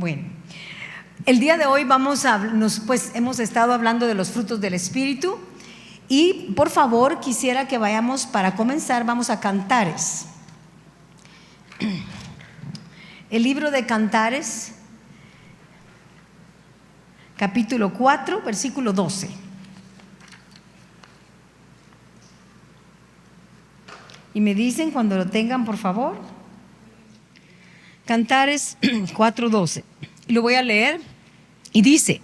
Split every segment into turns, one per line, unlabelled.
Bueno, el día de hoy hemos estado hablando de los frutos del Espíritu y por favor quisiera que vayamos, para comenzar, vamos a Cantares. El libro de Cantares, capítulo 4, versículo 12. Y me dicen cuando lo tengan, por favor. Cantares 4:12. Lo voy a leer y dice,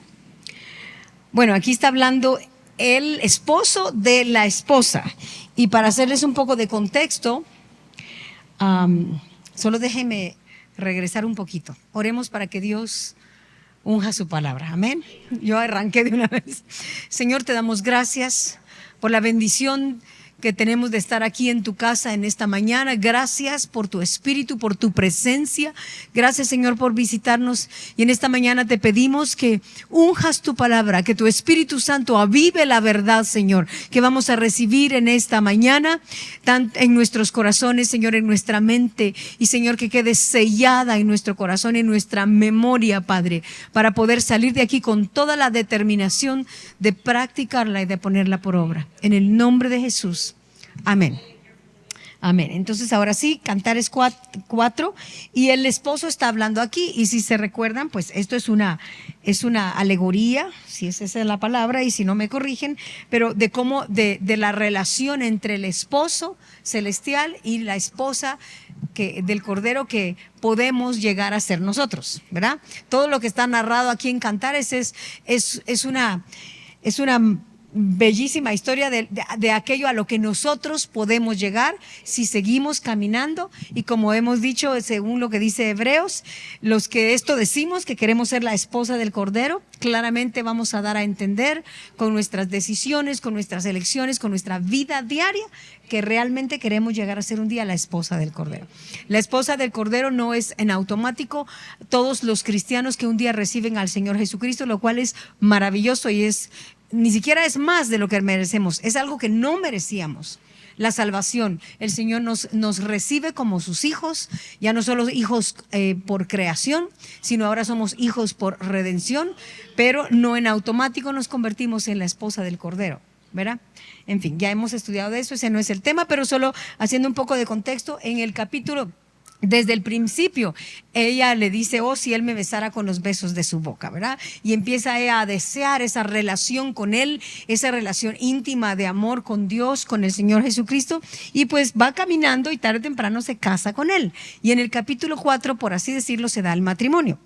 bueno, aquí está hablando el esposo de la esposa. Y para hacerles un poco de contexto, solo déjenme regresar un poquito. Oremos para que Dios unja su palabra. Amén. Yo arranqué de una vez. Señor, te damos gracias por la bendición que tenemos de estar aquí en tu casa en esta mañana. Gracias por tu espíritu, por tu presencia. Gracias, Señor, por visitarnos. Y en esta mañana te pedimos que unjas tu palabra, que tu Espíritu Santo avive la verdad, Señor, que vamos a recibir en esta mañana, tanto en nuestros corazones, Señor, en nuestra mente. Y, Señor, que quede sellada en nuestro corazón, en nuestra memoria, Padre, para poder salir de aquí con toda la determinación de practicarla y de ponerla por obra. En el nombre de Jesús. Amén. Amén. Entonces ahora sí, Cantares 4 y el esposo está hablando aquí, y si se recuerdan, pues esto es una alegoría, si esa es la palabra, y si no me corrigen, pero de cómo de la relación entre el esposo celestial y la esposa del Cordero que podemos llegar a ser nosotros, ¿verdad? Todo lo que está narrado aquí en Cantares es una bellísima historia de aquello a lo que nosotros podemos llegar si seguimos caminando. Y como hemos dicho, según lo que dice Hebreos, los que esto decimos, que queremos ser la esposa del Cordero, claramente vamos a dar a entender con nuestras decisiones, con nuestras elecciones, con nuestra vida diaria, que realmente queremos llegar a ser un día la esposa del Cordero. La esposa del Cordero no es en automático todos los cristianos que un día reciben al Señor Jesucristo, lo cual es maravilloso y ni siquiera es más de lo que merecemos, es algo que no merecíamos. La salvación, el Señor nos recibe como sus hijos, ya no solo hijos por creación, sino ahora somos hijos por redención, pero no en automático nos convertimos en la esposa del Cordero, ¿verdad? En fin, ya hemos estudiado de eso, ese no es el tema, pero solo haciendo un poco de contexto, en el capítulo, desde el principio, ella le dice, oh, si él me besara con los besos de su boca, ¿verdad? Y empieza ella a desear esa relación con él, esa relación íntima de amor con Dios, con el Señor Jesucristo, y pues va caminando y tarde o temprano se casa con él. Y en el capítulo 4, por así decirlo, se da el matrimonio.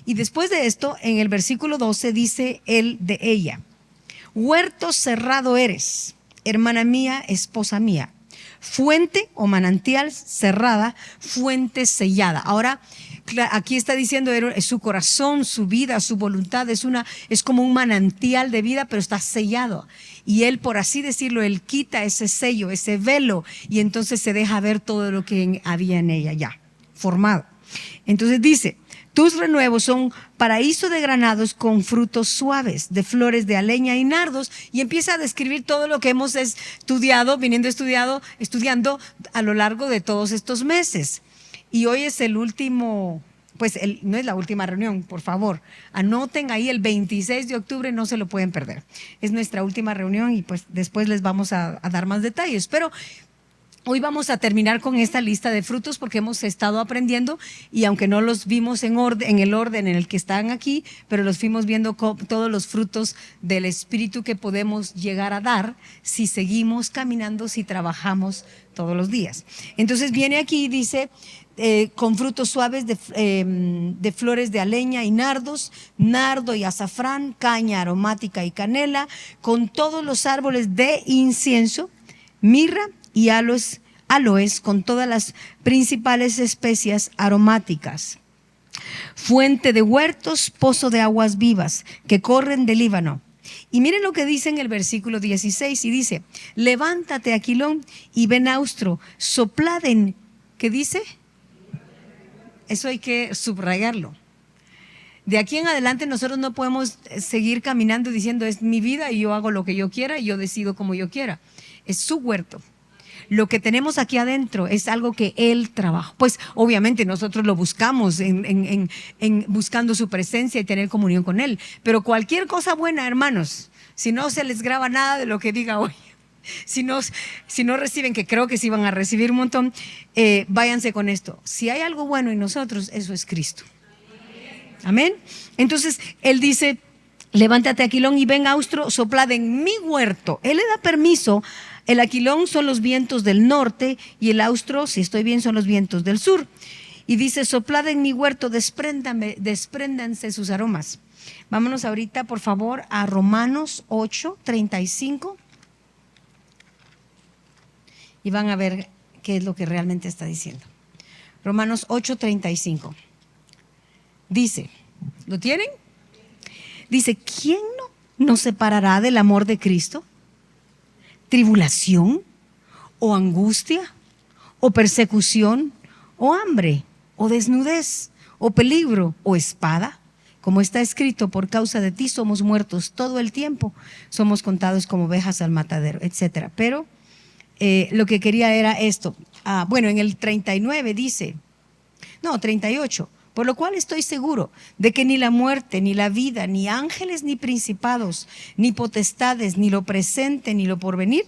Y después de esto, en el versículo 12 dice él de ella, huerto cerrado eres, hermana mía, esposa mía. Fuente o manantial cerrada, fuente sellada. Ahora, aquí está diciendo su corazón, su vida, su voluntad es como un manantial de vida, pero está sellado. Y él, por así decirlo, él quita ese sello, ese velo, y entonces se deja ver todo lo que había en ella ya formado. Entonces dice, tus renuevos son paraíso de granados con frutos suaves, de flores de aleña y nardos, y empieza a describir todo lo que hemos estudiando a lo largo de todos estos meses. Y hoy es el último, pues no es la última reunión, por favor, anoten ahí el 26 de octubre, no se lo pueden perder. Es nuestra última reunión y pues después les vamos a dar más detalles, pero hoy vamos a terminar con esta lista de frutos porque hemos estado aprendiendo, y aunque no los vimos en el orden en el que están aquí, pero los fuimos viendo todos los frutos del Espíritu que podemos llegar a dar si seguimos caminando, si trabajamos todos los días. Entonces viene aquí y dice, con frutos suaves de flores de aleña y nardos, nardo y azafrán, caña aromática y canela, con todos los árboles de incienso, mirra y aloes con todas las principales especias aromáticas. Fuente de huertos, pozo de aguas vivas que corren del Líbano. Y miren lo que dice en el versículo 16, y dice, levántate, Aquilón, y ven austro, soplad en, ¿qué dice? Eso hay que subrayarlo. De aquí en adelante nosotros no podemos seguir caminando diciendo, es mi vida y yo hago lo que yo quiera y yo decido como yo quiera. Es su huerto. Lo que tenemos aquí adentro es algo que Él trabaja. Pues obviamente nosotros lo buscamos en buscando su presencia y tener comunión con Él. Pero cualquier cosa buena, hermanos, si no se les graba nada de lo que diga hoy, si no reciben, que creo que sí van a recibir un montón, váyanse con esto. Si hay algo bueno en nosotros, eso es Cristo. Amén. Entonces, Él dice, levántate, aquilón, y ven, austro, soplad en mi huerto. Él le da permiso. El aquilón son los vientos del norte y el austro, si estoy bien, son los vientos del sur. Y dice, soplad en mi huerto, despréndanse sus aromas. Vámonos ahorita, por favor, a Romanos 8:35. Y van a ver qué es lo que realmente está diciendo. Romanos 8:35. Dice, ¿lo tienen? Dice, ¿quién nos separará del amor de Cristo? ¿Tribulación? ¿O angustia? ¿O persecución? ¿O hambre? ¿O desnudez? ¿O peligro? ¿O espada? Como está escrito, por causa de ti somos muertos todo el tiempo, somos contados como ovejas al matadero, etc. Pero lo que quería era esto. Bueno, en el 39 dice, no, 38. Por lo cual estoy seguro de que ni la muerte, ni la vida, ni ángeles, ni principados, ni potestades, ni lo presente, ni lo porvenir,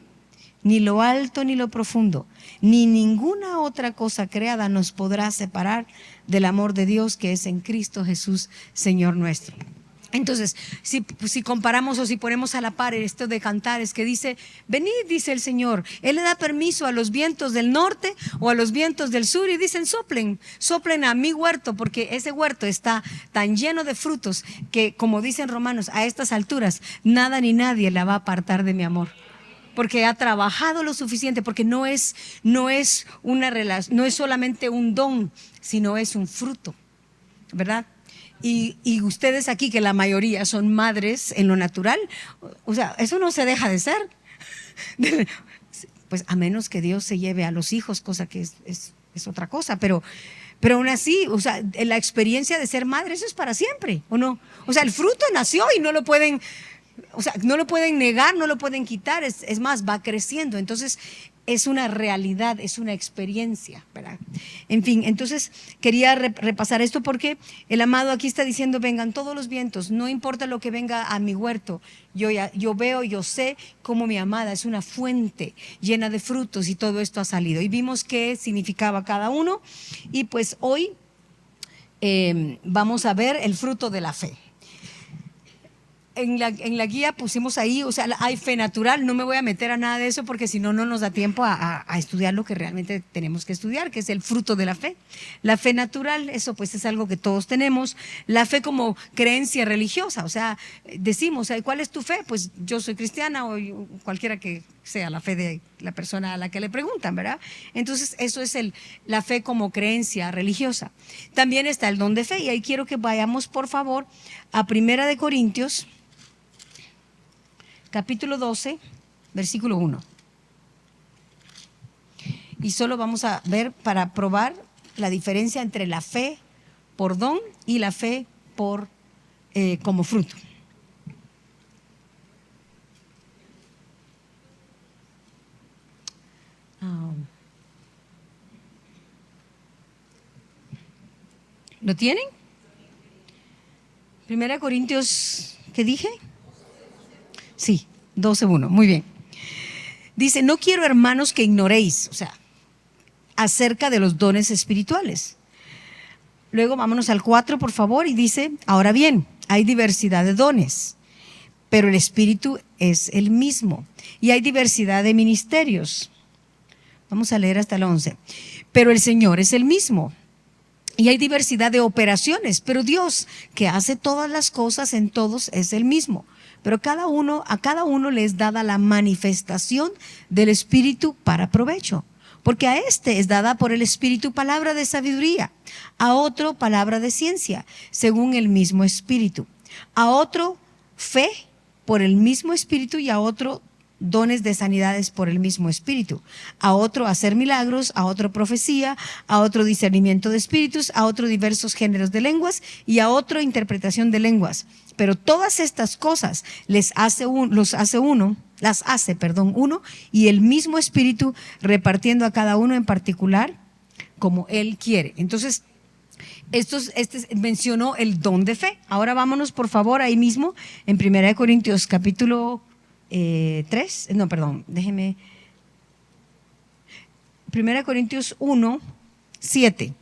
ni lo alto, ni lo profundo, ni ninguna otra cosa creada nos podrá separar del amor de Dios que es en Cristo Jesús, Señor nuestro. Entonces, si comparamos o si ponemos a la par esto de Cantares que dice, venid, dice el Señor, Él le da permiso a los vientos del norte o a los vientos del sur y dicen, soplen a mi huerto, porque ese huerto está tan lleno de frutos que, como dicen Romanos, a estas alturas nada ni nadie la va a apartar de mi amor. Porque ha trabajado lo suficiente, porque no es una relación, no es solamente un don, sino es un fruto, ¿verdad? Y ustedes aquí, que la mayoría son madres en lo natural, o sea, eso no se deja de ser. Pues a menos que Dios se lleve a los hijos, cosa que es otra cosa, pero aún así, o sea, la experiencia de ser madre, eso es para siempre, ¿o no? O sea, el fruto nació y no lo pueden, o sea, no lo pueden negar, no lo pueden quitar, es más, va creciendo. Entonces, es una realidad, es una experiencia, ¿verdad? En fin, entonces quería repasar esto porque el amado aquí está diciendo, vengan todos los vientos, no importa lo que venga a mi huerto, yo veo, yo sé cómo mi amada es una fuente llena de frutos y todo esto ha salido. Y vimos qué significaba cada uno y pues hoy vamos a ver el fruto de la fe. En la guía pusimos ahí, o sea, hay fe natural, no me voy a meter a nada de eso porque si no, no nos da tiempo a estudiar lo que realmente tenemos que estudiar, que es el fruto de la fe. La fe natural, eso pues es algo que todos tenemos. La fe como creencia religiosa, o sea, decimos, ¿cuál es tu fe? Pues yo soy cristiana o cualquiera que sea la fe de la persona a la que le preguntan, ¿verdad? Entonces, eso es la fe como creencia religiosa. También está el don de fe y ahí quiero que vayamos, por favor, a 1 Corintios, capítulo 12, versículo 1. Y solo vamos a ver para probar la diferencia entre la fe por don y la fe por como fruto. ¿Lo tienen? 1 Corintios, ¿qué dije? Sí, 12:1, muy bien. Dice, no quiero, hermanos, que ignoréis, o sea, acerca de los dones espirituales. Luego vámonos al 4, por favor, y dice, ahora bien, hay diversidad de dones, pero el Espíritu es el mismo. Y hay diversidad de ministerios. Vamos a leer hasta el 11. Pero el Señor es el mismo. Y hay diversidad de operaciones, pero Dios, que hace todas las cosas en todos, es el mismo. Pero a cada uno le es dada la manifestación del Espíritu para provecho. Porque a este es dada por el Espíritu palabra de sabiduría, a otro palabra de ciencia, según el mismo Espíritu, a otro fe por el mismo Espíritu y a otro dones de sanidades por el mismo Espíritu, a otro hacer milagros, a otro profecía, a otro discernimiento de espíritus, a otro diversos géneros de lenguas y a otro interpretación de lenguas. Pero todas estas cosas las hace uno y el mismo Espíritu, repartiendo a cada uno en particular como Él quiere. Entonces, mencionó el don de fe. Ahora vámonos por favor ahí mismo en 1 Corintios capítulo 3, no, perdón, déjeme. 1 Corintios 1, 7.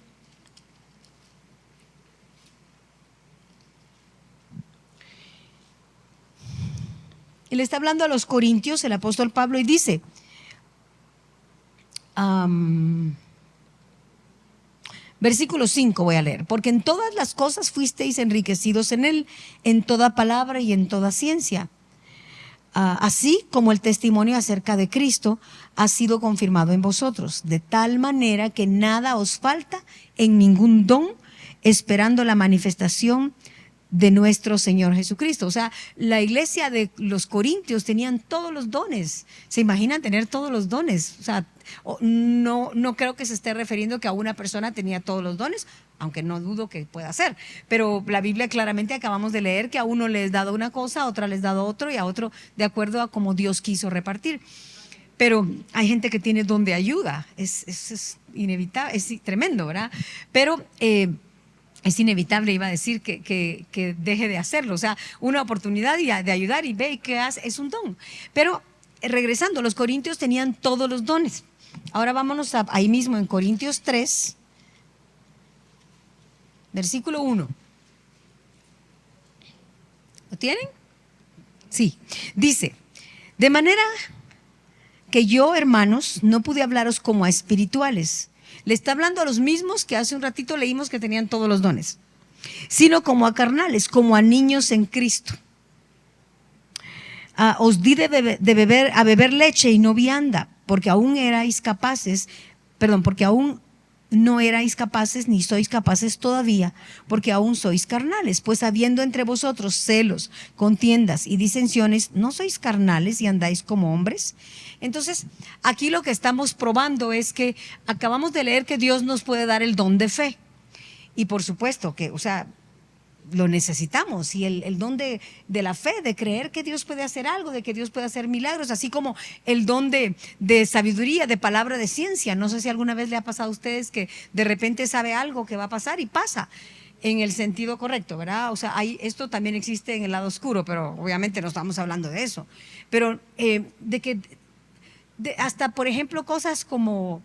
Y le está hablando a los corintios el apóstol Pablo y dice, versículo 5 voy a leer, porque en todas las cosas fuisteis enriquecidos en él, en toda palabra y en toda ciencia. Así como el testimonio acerca de Cristo ha sido confirmado en vosotros, de tal manera que nada os falta en ningún don, esperando la manifestación de nuestro Señor Jesucristo. O sea, la iglesia de los corintios tenían todos los dones. ¿Se imaginan tener todos los dones? O sea, no creo que se esté refiriendo que a una persona tenía todos los dones, aunque no dudo que pueda ser. Pero la Biblia claramente acabamos de leer que a uno les dado una cosa, a otra les dado otro y a otro de acuerdo a como Dios quiso repartir. Pero hay gente que tiene don de ayuda. Es inevitable, es tremendo, ¿verdad? Pero es inevitable, iba a decir, que deje de hacerlo. O sea, una oportunidad de ayudar y ve qué hace, es un don. Pero regresando, los corintios tenían todos los dones. Ahora vámonos ahí mismo en Corintios 3, versículo 1. ¿Lo tienen? Sí. Dice, de manera que yo, hermanos, no pude hablaros como a espirituales. Le está hablando a los mismos que hace un ratito leímos que tenían todos los dones, sino como a carnales, como a niños en Cristo. Os di a beber leche y no vianda, porque aún no erais capaces, ni sois capaces todavía, porque aún sois carnales. Pues habiendo entre vosotros celos, contiendas y disensiones, ¿no sois carnales y andáis como hombres? Entonces, aquí lo que estamos probando es que acabamos de leer que Dios nos puede dar el don de fe. Y por supuesto que, o sea, lo necesitamos, y el don de la fe, de creer que Dios puede hacer algo, de que Dios puede hacer milagros, así como el don de sabiduría, de palabra de ciencia. No sé si alguna vez le ha pasado a ustedes que de repente sabe algo que va a pasar y pasa en el sentido correcto, ¿verdad? O sea, esto también existe en el lado oscuro, pero obviamente no estamos hablando de eso. Pero hasta, por ejemplo, cosas como...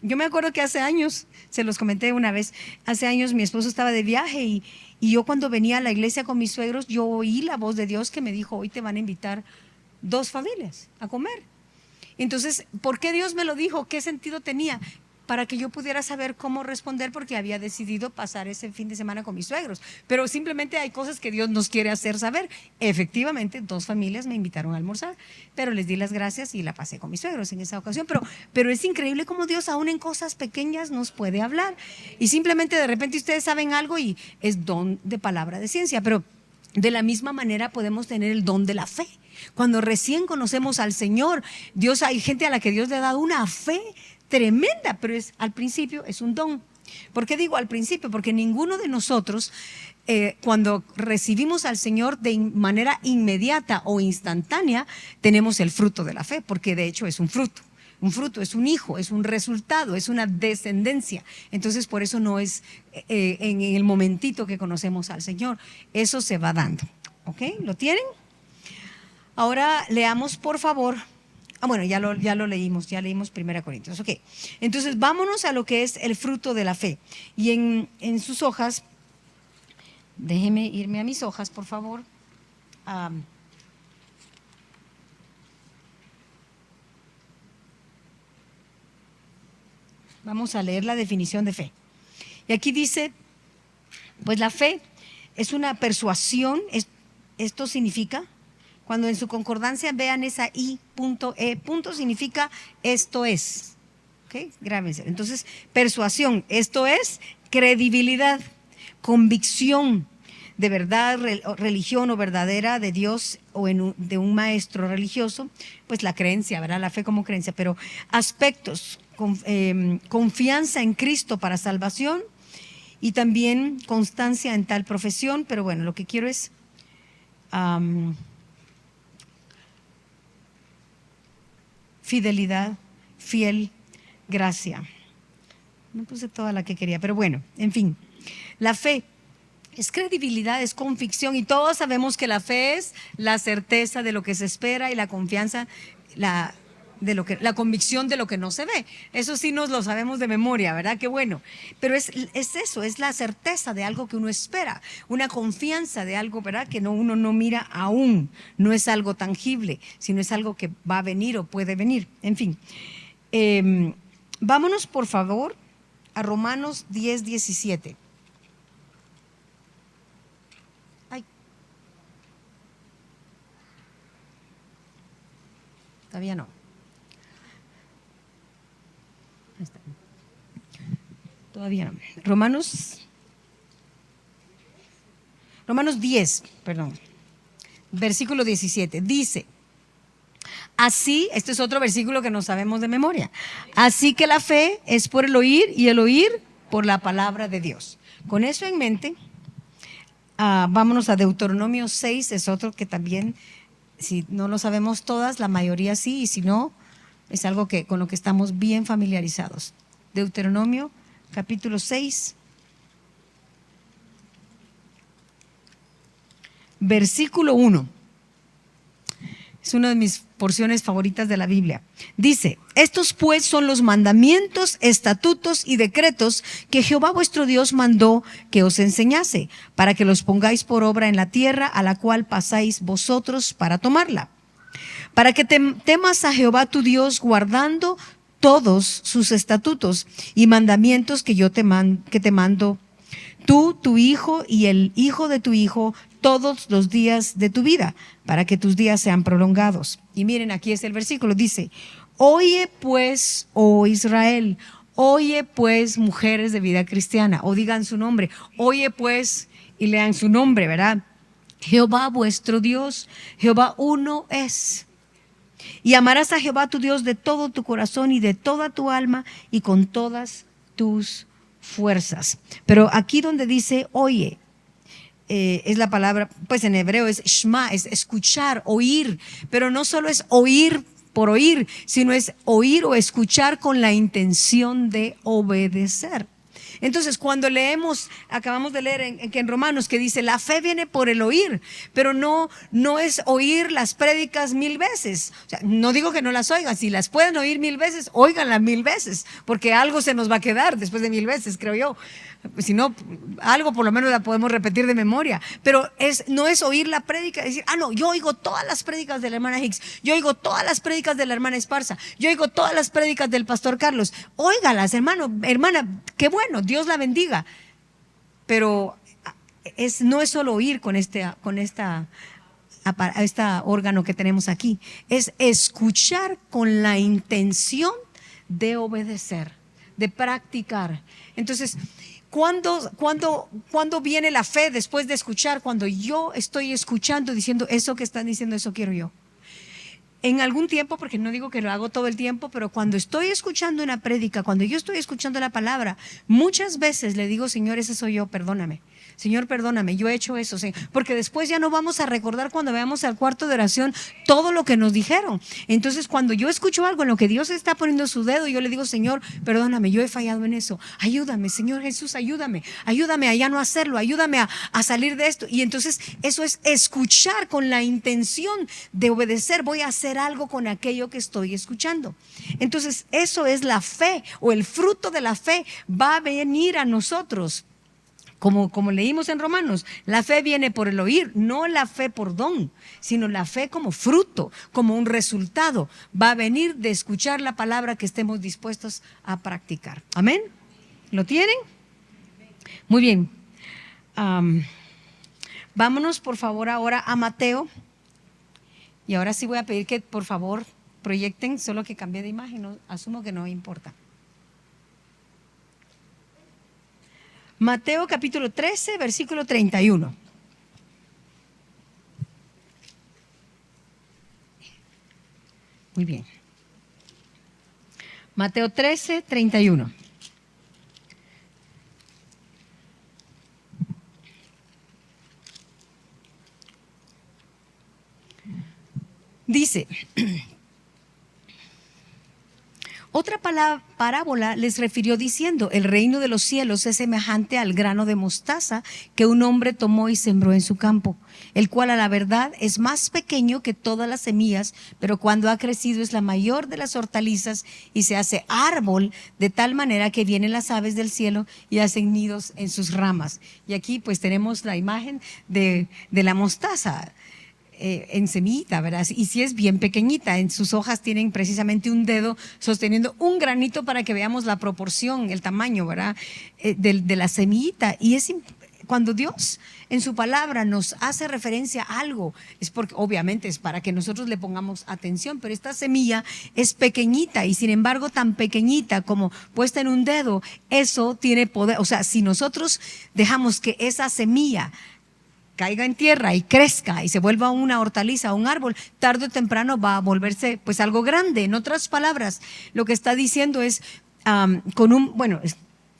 Yo me acuerdo que hace años, se los comenté una vez, hace años mi esposo estaba de viaje y yo cuando venía a la iglesia con mis suegros, yo oí la voz de Dios que me dijo, hoy te van a invitar 2 familias a comer. Entonces, ¿por qué Dios me lo dijo? ¿Qué sentido tenía? Para que yo pudiera saber cómo responder, porque había decidido pasar ese fin de semana con mis suegros. Pero simplemente hay cosas que Dios nos quiere hacer saber. Efectivamente, 2 familias me invitaron a almorzar, pero les di las gracias y la pasé con mis suegros en esa ocasión. Pero es increíble cómo Dios aún en cosas pequeñas nos puede hablar. Y simplemente de repente ustedes saben algo y es don de palabra de ciencia. Pero de la misma manera podemos tener el don de la fe. Cuando recién conocemos al Señor, hay gente a la que Dios le ha dado una fe tremenda, pero al principio es un don. ¿Por qué digo al principio? Porque ninguno de nosotros, cuando recibimos al Señor de manera inmediata o instantánea, tenemos el fruto de la fe, porque de hecho es un fruto. Un fruto es un hijo, es un resultado, es una descendencia. Entonces, por eso no es en el momentito que conocemos al Señor. Eso se va dando. ¿Ok? ¿Lo tienen? Ahora leamos, por favor. Bueno, ya lo leímos, ya leímos 1 Corintios. Ok, entonces vámonos a lo que es el fruto de la fe. Y en sus hojas, déjeme irme a mis hojas, por favor. Vamos a leer la definición de fe. Y aquí dice, pues la fe es una persuasión, esto significa... Cuando en su concordancia vean esa I, punto significa esto es. ¿Ok? Grábense. Entonces, persuasión, esto es credibilidad, convicción, de verdad, religión o verdadera de Dios o de un maestro religioso, pues la creencia, ¿verdad? La fe como creencia, pero aspectos, confianza en Cristo para salvación y también constancia en tal profesión, pero bueno, lo que quiero es fidelidad, fiel, gracia. No puse toda la que quería, pero bueno, en fin, la fe es credibilidad, es convicción y todos sabemos que la fe es la certeza de lo que se espera y la confianza, la convicción de lo que no se ve. Eso sí nos lo sabemos de memoria, ¿verdad? Qué bueno. Pero es eso, es la certeza de algo que uno espera, una confianza de algo, ¿verdad? Que uno no mira aún, no es algo tangible, sino es algo que va a venir o puede venir. En fin, vámonos por favor a Romanos 10:17. Todavía no. Todavía no. Romanos 10, perdón. Versículo 17. Dice, así, este es otro versículo que no sabemos de memoria. Así que la fe es por el oír y el oír por la palabra de Dios. Con eso en mente, vámonos a Deuteronomio 6, es otro que también, si no lo sabemos todas, la mayoría sí, y si no, es algo con lo que estamos bien familiarizados. Deuteronomio capítulo 6, versículo 1. Es una de mis porciones favoritas de la Biblia. Dice, estos pues son los mandamientos, estatutos y decretos que Jehová vuestro Dios mandó que os enseñase, para que los pongáis por obra en la tierra a la cual pasáis vosotros para tomarla. Para que temas a Jehová tu Dios guardando todos sus estatutos y mandamientos que yo te mando, tú, tu hijo y el hijo de tu hijo, todos los días de tu vida, para que tus días sean prolongados. Y miren, aquí es el versículo, dice, oye pues, oh Israel, oye pues, mujeres de vida cristiana, o digan su nombre, oye pues, y lean su nombre, ¿verdad? Jehová vuestro Dios, Jehová uno es. Y amarás a Jehová tu Dios de todo tu corazón y de toda tu alma y con todas tus fuerzas. Pero aquí donde dice oye, es la palabra, pues en hebreo es shma, es escuchar, oír, pero no solo es oír por oír, sino es oír o escuchar con la intención de obedecer. Entonces, cuando leemos, acabamos de leer en Romanos que dice, la fe viene por el oír, pero no es oír las prédicas 1000 veces. O sea, no digo que no las oigan, si las pueden oír 1000 veces, óiganlas 1000 veces, porque algo se nos va a quedar después de 1000 veces, creo yo. Si no, algo por lo menos la podemos repetir de memoria, pero no es oír la prédica y decir, no, yo oigo todas las prédicas de la hermana Hicks, yo oigo todas las prédicas de la hermana Esparza, yo oigo todas las prédicas del pastor Carlos. Óigalas, hermana, qué bueno, Dios la bendiga. Pero no es solo oír con este órgano que tenemos aquí, es escuchar con la intención de obedecer, de practicar. Entonces, ¿cuándo viene la fe después de escuchar? Cuando yo estoy escuchando, diciendo, eso que están diciendo, eso quiero yo. En algún tiempo, porque no digo que lo hago todo el tiempo, pero cuando estoy escuchando una prédica, cuando yo estoy escuchando la palabra, muchas veces le digo, Señor, ese soy yo, perdóname. Señor, perdóname, yo he hecho eso, Señor. Porque después ya no vamos a recordar cuando veamos al cuarto de oración todo lo que nos dijeron. Entonces, cuando yo escucho algo en lo que Dios está poniendo su dedo, yo le digo, Señor, perdóname, yo he fallado en eso. Ayúdame, Señor Jesús, ayúdame a ya no hacerlo, ayúdame a salir de esto. Y entonces eso es escuchar con la intención de obedecer. Voy a hacer algo con aquello que estoy escuchando. Entonces, eso es la fe, o el fruto de la fe va a venir a nosotros. Como leímos en Romanos, la fe viene por el oír, no la fe por don, sino la fe como fruto, como un resultado. Va a venir de escuchar la palabra que estemos dispuestos a practicar. ¿Amén? ¿Lo tienen? Muy bien. Vámonos por favor ahora a Mateo. Y ahora sí voy a pedir que por favor proyecten, solo que cambié de imagen, no, asumo que no importa. Mateo capítulo 13, versículo 31. Muy bien. Mateo 13, 31. Dice, otra parábola les refirió diciendo, el reino de los cielos es semejante al grano de mostaza que un hombre tomó y sembró en su campo, el cual a la verdad es más pequeño que todas las semillas, pero cuando ha crecido es la mayor de las hortalizas y se hace árbol de tal manera que vienen las aves del cielo y hacen nidos en sus ramas. Y aquí pues tenemos la imagen de la mostaza. En semillita, ¿verdad? Y si es bien pequeñita, en sus hojas tienen precisamente un dedo sosteniendo un granito para que veamos la proporción, el tamaño, ¿verdad? De la semillita. Y cuando Dios en su palabra nos hace referencia a algo, es porque obviamente es para que nosotros le pongamos atención, pero esta semilla es pequeñita y sin embargo tan pequeñita como puesta en un dedo, eso tiene poder. O sea, si nosotros dejamos que esa semilla caiga en tierra y crezca y se vuelva una hortaliza, un árbol, tarde o temprano va a volverse pues algo grande. En otras palabras, lo que está diciendo es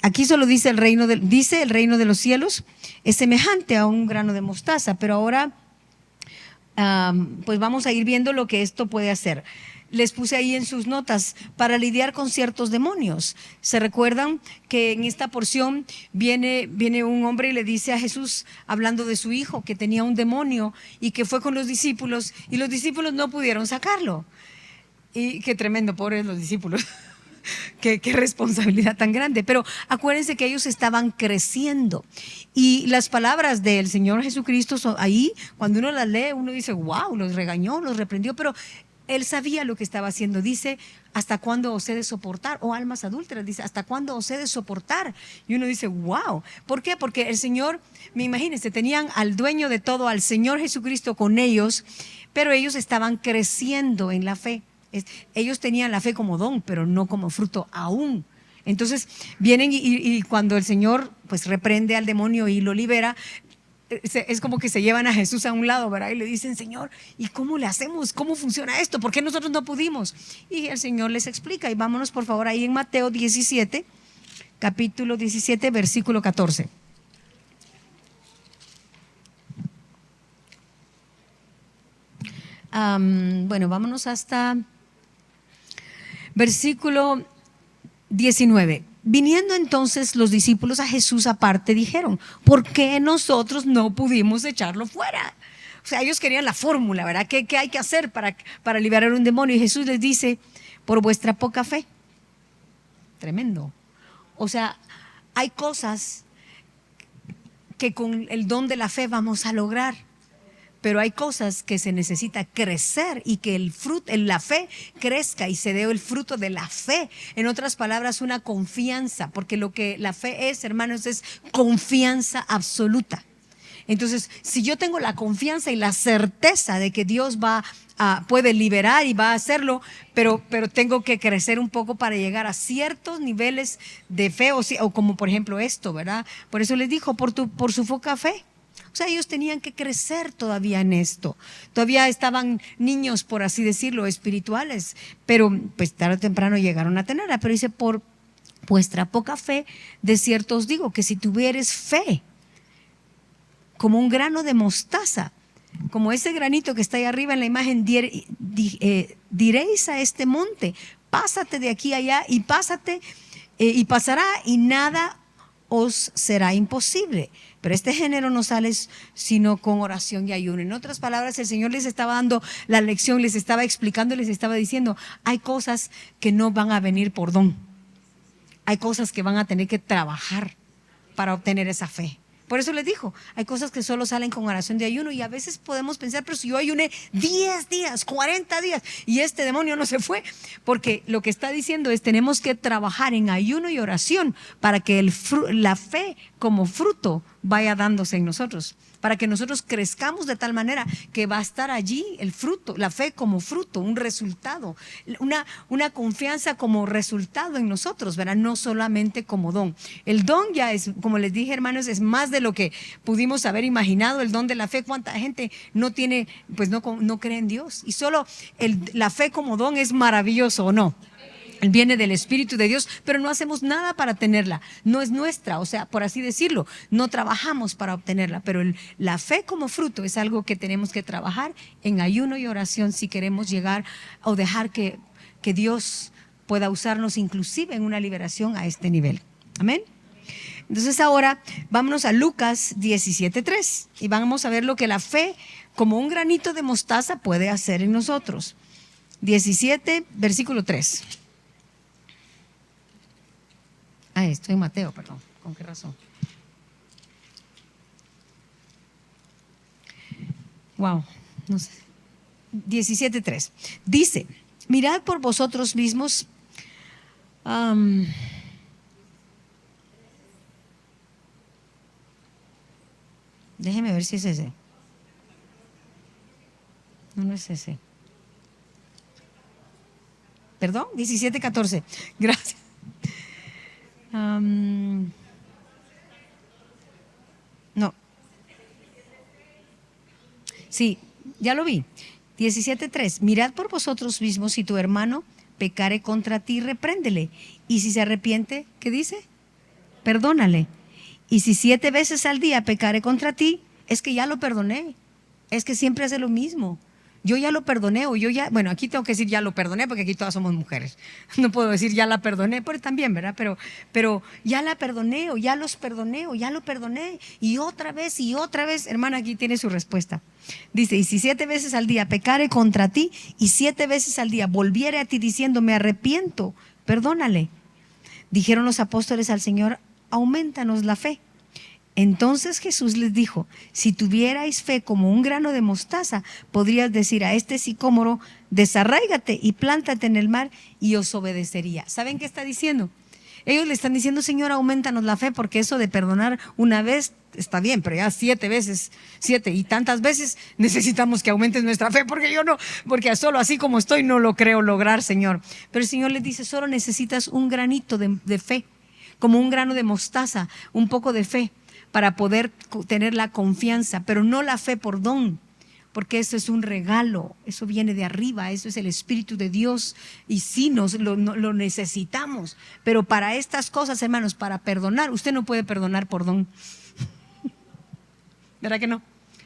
aquí solo dice el reino de los cielos es semejante a un grano de mostaza, pero ahora pues vamos a ir viendo lo que esto puede hacer. Les puse ahí en sus notas para lidiar con ciertos demonios. ¿Se recuerdan que en esta porción viene un hombre y le dice a Jesús, hablando de su hijo, que tenía un demonio y que fue con los discípulos y los discípulos no pudieron sacarlo? Y qué tremendo, pobres los discípulos. Qué responsabilidad tan grande. Pero acuérdense que ellos estaban creciendo y las palabras del Señor Jesucristo son ahí, cuando uno las lee, uno dice, wow, los regañó, los reprendió, pero Él sabía lo que estaba haciendo. Dice, ¿hasta cuándo os he de soportar? Oh, almas adúlteras, dice, ¿hasta cuándo os he de soportar? Y uno dice, wow. ¿Por qué? Porque el Señor, imagínense, tenían al dueño de todo, al Señor Jesucristo con ellos, pero ellos estaban creciendo en la fe. Ellos tenían la fe como don, pero no como fruto aún. Entonces vienen y cuando el Señor pues reprende al demonio y lo libera, es como que se llevan a Jesús a un lado, ¿verdad? Y le dicen, Señor, ¿y cómo le hacemos? ¿Cómo funciona esto? ¿Por qué nosotros no pudimos? Y el Señor les explica. Y vámonos por favor ahí en Mateo 17, capítulo 17, versículo 14. Vámonos hasta versículo 19. Viniendo entonces los discípulos a Jesús aparte, dijeron, ¿por qué nosotros no pudimos echarlo fuera? O sea, ellos querían la fórmula, ¿verdad? ¿Qué hay que hacer para liberar un demonio? Y Jesús les dice, por vuestra poca fe. Tremendo. O sea, hay cosas que con el don de la fe vamos a lograr. Pero hay cosas que se necesita crecer y que la fe crezca y se dé el fruto de la fe. En otras palabras, una confianza, porque lo que la fe es, hermanos, es confianza absoluta. Entonces, si yo tengo la confianza y la certeza de que Dios puede liberar y va a hacerlo, pero tengo que crecer un poco para llegar a ciertos niveles de fe, o como por ejemplo esto, ¿verdad? Por eso les dijo, por su poca fe. O sea, ellos tenían que crecer todavía en esto. Todavía estaban niños, por así decirlo, espirituales, pero pues tarde o temprano llegaron a tenerla. Pero dice, por vuestra poca fe, de cierto os digo que si tuvieres fe, como un grano de mostaza, como ese granito que está ahí arriba en la imagen, diréis a este monte, pásate de aquí a allá y pásate y pasará y nada os será imposible. Pero este género no sale sino con oración y ayuno. En otras palabras, el Señor les estaba dando la lección, les estaba explicando, les estaba diciendo, hay cosas que no van a venir por don. Hay cosas que van a tener que trabajar para obtener esa fe. Por eso les dijo, hay cosas que solo salen con oración de ayuno y a veces podemos pensar, pero si yo ayuné 10 días, 40 días y este demonio no se fue, porque lo que está diciendo es tenemos que trabajar en ayuno y oración para que la fe como fruto vaya dándose en nosotros, para que nosotros crezcamos de tal manera que va a estar allí el fruto, la fe como fruto, un resultado, una confianza como resultado en nosotros, ¿verdad? No solamente como don. El don ya es, como les dije, hermanos, es más de lo que pudimos haber imaginado. El don de la fe, ¿cuánta gente no tiene, pues no cree en Dios? Y solo la fe como don es maravilloso, ¿o no? Viene del Espíritu de Dios, pero no hacemos nada para tenerla, no es nuestra, o sea, por así decirlo, no trabajamos para obtenerla, pero la fe como fruto es algo que tenemos que trabajar en ayuno y oración si queremos llegar o dejar que Dios pueda usarnos inclusive en una liberación a este nivel. Amén. Entonces ahora vámonos a Lucas 17:3 y vamos a ver lo que la fe como un granito de mostaza puede hacer en nosotros. 17, versículo 3. Estoy en Mateo, perdón. ¿Con qué razón? Wow, no sé. 17:3. Dice, mirad por vosotros mismos. Déjeme ver si es ese. No es ese. Perdón, 17:14. Gracias. No. Sí, ya lo vi. 17:3. Mirad por vosotros mismos, si tu hermano pecare contra ti, repréndele. Y si se arrepiente, ¿qué dice? Perdónale. Y si 7 veces al día pecare contra ti, es que ya lo perdoné. Es que siempre hace lo mismo. Yo ya lo perdoné, o bueno, aquí tengo que decir ya lo perdoné, porque aquí todas somos mujeres. No puedo decir ya la perdoné, pero también, ¿verdad? Pero ya la perdoné, o ya los perdoné, o ya lo perdoné. Y otra vez, hermana, aquí tiene su respuesta. Dice, y si 7 veces al día pecare contra ti, y 7 veces al día volviere a ti diciendo, me arrepiento, perdónale. Dijeron los apóstoles al Señor, aumentanos la fe. Entonces Jesús les dijo, si tuvierais fe como un grano de mostaza, podrías decir a este sicómoro, desarráigate y plántate en el mar, y os obedecería. ¿Saben qué está diciendo? Ellos le están diciendo, Señor, aumentanos la fe, porque eso de perdonar una vez está bien, pero ya 7 veces, 7 y tantas veces necesitamos que aumentes nuestra fe, porque solo así como estoy no lo creo lograr, Señor. Pero el Señor les dice, solo necesitas un granito de fe, como un grano de mostaza, un poco de fe, para poder tener la confianza, pero no la fe por don, porque eso es un regalo, eso viene de arriba, eso es el Espíritu de Dios, y sí lo necesitamos. Pero para estas cosas, hermanos, para perdonar, usted no puede perdonar por don. ¿Verdad que no?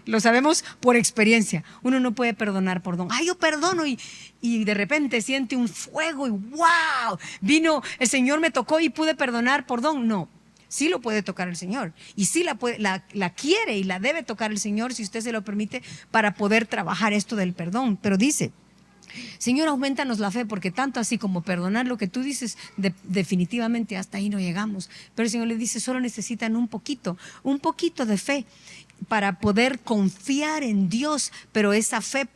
Lo sabemos por experiencia. Uno no puede perdonar por don. Yo perdono y de repente siente un fuego y wow, vino, el Señor me tocó y pude perdonar por don. No. Sí lo puede tocar el Señor, y sí la quiere y la debe tocar el Señor, si usted se lo permite, para poder trabajar esto del perdón. Pero dice, Señor, aumentanos la fe, porque tanto así como perdonar lo que tú dices, definitivamente hasta ahí no llegamos. Pero el Señor le dice, solo necesitan un poquito de fe para poder confiar en Dios, pero esa fe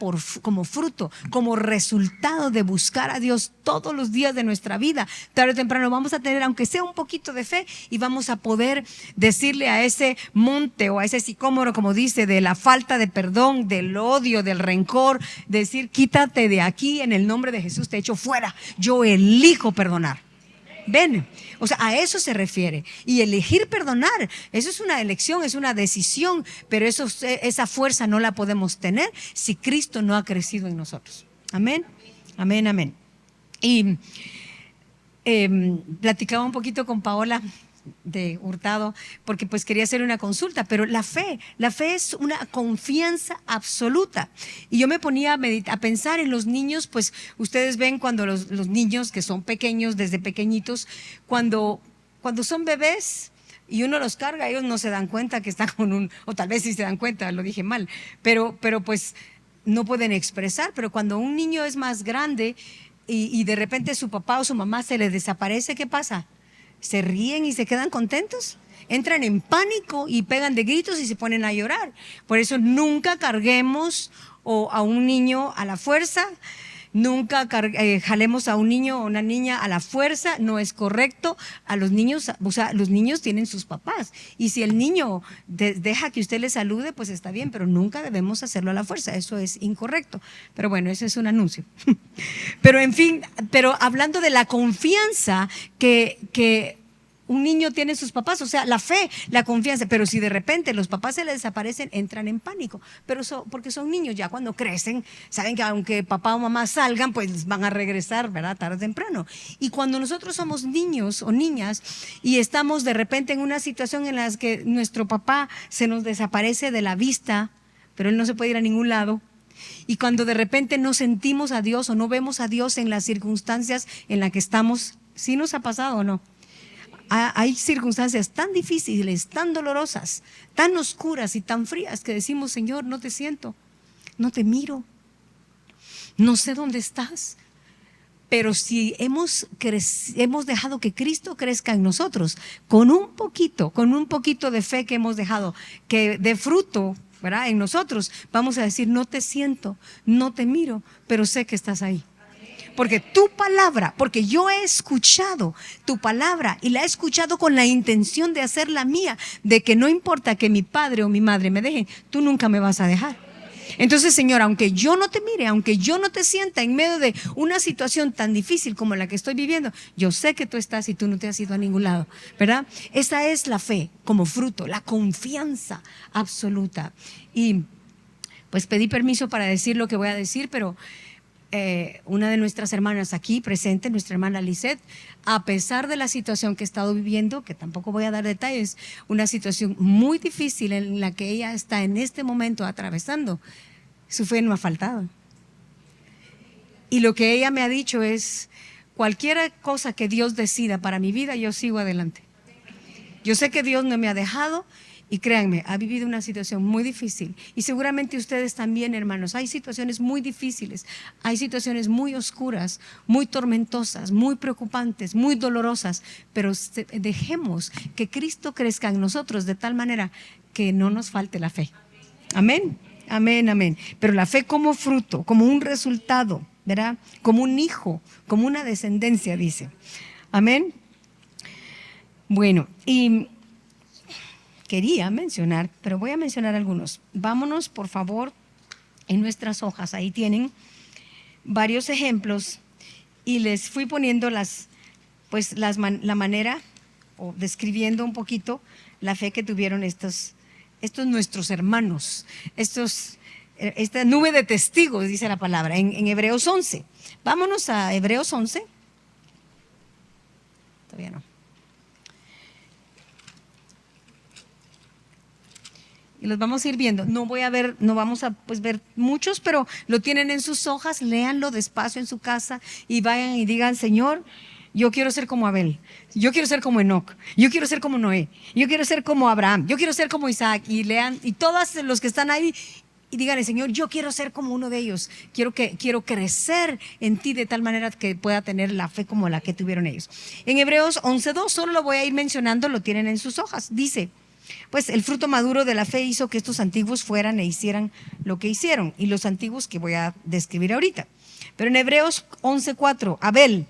como fruto, como resultado de buscar a Dios todos los días de nuestra vida. Tarde o temprano vamos a tener, aunque sea un poquito de fe, y vamos a poder decirle a ese monte o a ese sicómoro, como dice, de la falta de perdón, del odio, del rencor, decir, quítate de aquí, en el nombre de Jesús te echo fuera, yo elijo perdonar. Ven, o sea, a eso se refiere. Y elegir perdonar, eso es una elección, es una decisión, pero esa fuerza no la podemos tener si Cristo no ha crecido en nosotros. Amén, amén, amén. Y platicaba un poquito con Paola de Hurtado, porque pues quería hacer una consulta, pero la fe es una confianza absoluta. Y yo me ponía a pensar en los niños, pues ustedes ven cuando los niños que son pequeños, desde pequeñitos, cuando son bebés y uno los carga, ellos no se dan cuenta que están o tal vez sí se dan cuenta, lo dije mal, pero pues no pueden expresar. Pero cuando un niño es más grande y de repente su papá o su mamá se le desaparece, ¿qué pasa? Se ríen y se quedan contentos, entran en pánico y pegan de gritos y se ponen a llorar. Por eso nunca carguemos a un niño a la fuerza, Nunca jalemos a un niño o una niña a la fuerza, no es correcto. A los niños, o sea, los niños tienen sus papás. Y si el niño deja que usted le salude, pues está bien, pero nunca debemos hacerlo a la fuerza. Eso es incorrecto. Pero bueno, ese es un anuncio. Pero en fin, pero hablando de la confianza que un niño tiene en sus papás, o sea, la fe, la confianza, pero si de repente los papás se les desaparecen, entran en pánico, pero porque son niños, ya cuando crecen, saben que aunque papá o mamá salgan, pues van a regresar, ¿verdad? Tarde o temprano. Y cuando nosotros somos niños o niñas y estamos de repente en una situación en la que nuestro papá se nos desaparece de la vista, pero él no se puede ir a ningún lado, y cuando de repente no sentimos a Dios o no vemos a Dios en las circunstancias en las que estamos, ¿sí nos ha pasado o no? Hay circunstancias tan difíciles, tan dolorosas, tan oscuras y tan frías que decimos, Señor, no te siento, no te miro, no sé dónde estás. Pero si hemos dejado que Cristo crezca en nosotros, con un poquito de fe que hemos dejado, que dé fruto, ¿verdad? En nosotros, vamos a decir, no te siento, no te miro, pero sé que estás ahí. Porque tu palabra, porque yo he escuchado tu palabra y la he escuchado con la intención de hacerla mía, de que no importa que mi padre o mi madre me dejen, tú nunca me vas a dejar. Entonces, Señor, aunque yo no te mire, aunque yo no te sienta en medio de una situación tan difícil como la que estoy viviendo, yo sé que tú estás y tú no te has ido a ningún lado, ¿verdad? Esa es la fe como fruto, la confianza absoluta. Y pues pedí permiso para decir lo que voy a decir, pero una de nuestras hermanas aquí presente, nuestra hermana Lisette, a pesar de la situación que ha estado viviendo, que tampoco voy a dar detalles, una situación muy difícil en la que ella está en este momento atravesando, su fe no ha faltado. Y lo que ella me ha dicho es, cualquier cosa que Dios decida para mi vida, yo sigo adelante. Yo sé que Dios no me ha dejado. Y créanme, ha vivido una situación muy difícil. Y seguramente ustedes también, hermanos. Hay situaciones muy difíciles, hay situaciones muy oscuras, muy tormentosas, muy preocupantes, muy dolorosas. Pero dejemos que Cristo crezca en nosotros de tal manera que no nos falte la fe. Amén, amén, amén. Pero la fe como fruto, como un resultado, ¿verdad? Como un hijo, como una descendencia, dice. Amén. Bueno, y quería mencionar, pero voy a mencionar algunos. Vámonos, por favor, en nuestras hojas. Ahí tienen varios ejemplos y les fui poniendo la manera o describiendo un poquito la fe que tuvieron estos nuestros hermanos, esta nube de testigos, dice la palabra, en Hebreos 11. Vámonos a Hebreos 11. Todavía no. Y los vamos a ir viendo. No vamos a ver muchos, pero lo tienen en sus hojas, léanlo despacio en su casa y vayan y digan, Señor, yo quiero ser como Abel, yo quiero ser como Enoc, yo quiero ser como Noé, yo quiero ser como Abraham, yo quiero ser como Isaac, y lean, y todos los que están ahí, y díganle, Señor, yo quiero ser como uno de ellos, quiero crecer en ti de tal manera que pueda tener la fe como la que tuvieron ellos. En Hebreos 11:2, solo lo voy a ir mencionando, lo tienen en sus hojas, dice, pues el fruto maduro de la fe hizo que estos antiguos fueran e hicieran lo que hicieron, y los antiguos que voy a describir ahorita. Pero en Hebreos 11:4, Abel,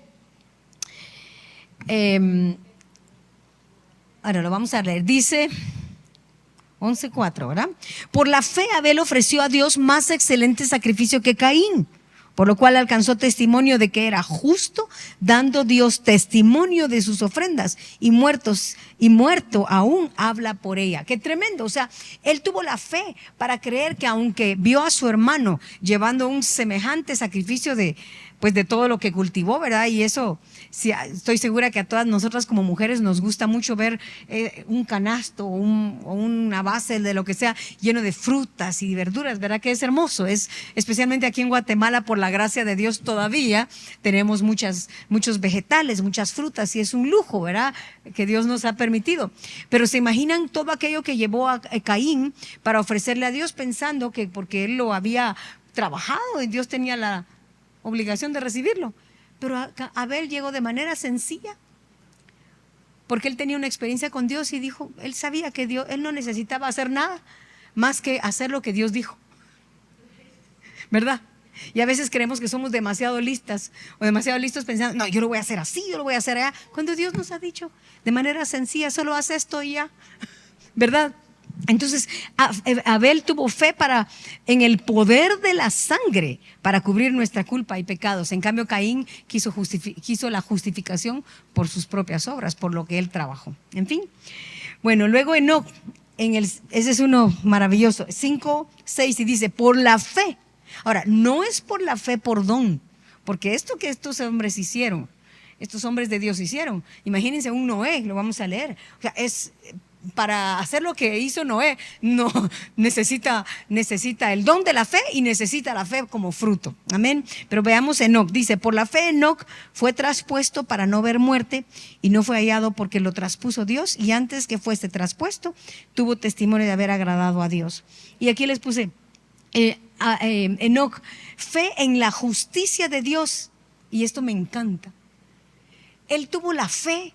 ahora lo vamos a leer, dice 11:4, ¿verdad? Por la fe Abel ofreció a Dios más excelente sacrificio que Caín, por lo cual alcanzó testimonio de que era justo, dando Dios testimonio de sus ofrendas, y muerto aún habla por ella. Qué tremendo. O sea, él tuvo la fe para creer que aunque vio a su hermano llevando un semejante sacrificio de todo lo que cultivó, ¿verdad? Y eso, sí, estoy segura que a todas nosotras como mujeres nos gusta mucho ver un canasto o una base de lo que sea lleno de frutas y verduras, ¿verdad? Que es hermoso. Especialmente aquí en Guatemala, por la gracia de Dios, todavía tenemos muchos vegetales, muchas frutas, y es un lujo, ¿verdad? Que Dios nos ha permitido. Pero se imaginan todo aquello que llevó a Caín para ofrecerle a Dios, pensando que porque él lo había trabajado y Dios tenía la obligación de recibirlo. Pero Abel llegó de manera sencilla, porque él tenía una experiencia con Dios y dijo, él sabía que él no necesitaba hacer nada más que hacer lo que Dios dijo, ¿verdad? Y a veces creemos que somos demasiado listas o demasiado listos pensando, no, yo lo voy a hacer así, yo lo voy a hacer allá. Cuando Dios nos ha dicho de manera sencilla, solo haz esto y ya, ¿verdad? Entonces Abel tuvo fe en el poder de la sangre para cubrir nuestra culpa y pecados. En cambio Caín quiso la justificación por sus propias obras, por lo que él trabajó. En fin, bueno, luego Enoc, ese es uno maravilloso, 5:6, y dice, por la fe. Ahora, no es por la fe por don, porque esto que estos hombres hicieron, estos hombres de Dios hicieron, imagínense un Noé, lo vamos a leer, o sea, es para hacer lo que hizo Noé, no necesita el don de la fe y necesita la fe como fruto. Amén. Pero veamos Enoc, dice, por la fe Enoc fue traspuesto para no ver muerte y no fue hallado porque lo traspuso Dios, y antes que fuese traspuesto tuvo testimonio de haber agradado a Dios. Y aquí les puse Enoc, fe en la justicia de Dios, y esto me encanta. Él tuvo la fe.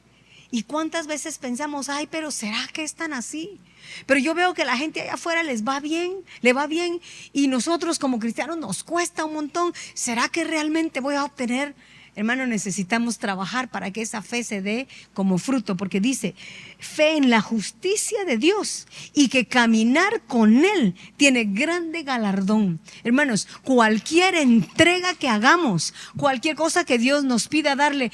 ¿Y cuántas veces pensamos, ay, pero será que están así? Pero yo veo que la gente allá afuera le va bien, y nosotros como cristianos nos cuesta un montón. ¿Será que realmente voy a obtener? Hermano, necesitamos trabajar para que esa fe se dé como fruto, porque dice, fe en la justicia de Dios y que caminar con Él tiene grande galardón. Hermanos, cualquier entrega que hagamos, cualquier cosa que Dios nos pida darle,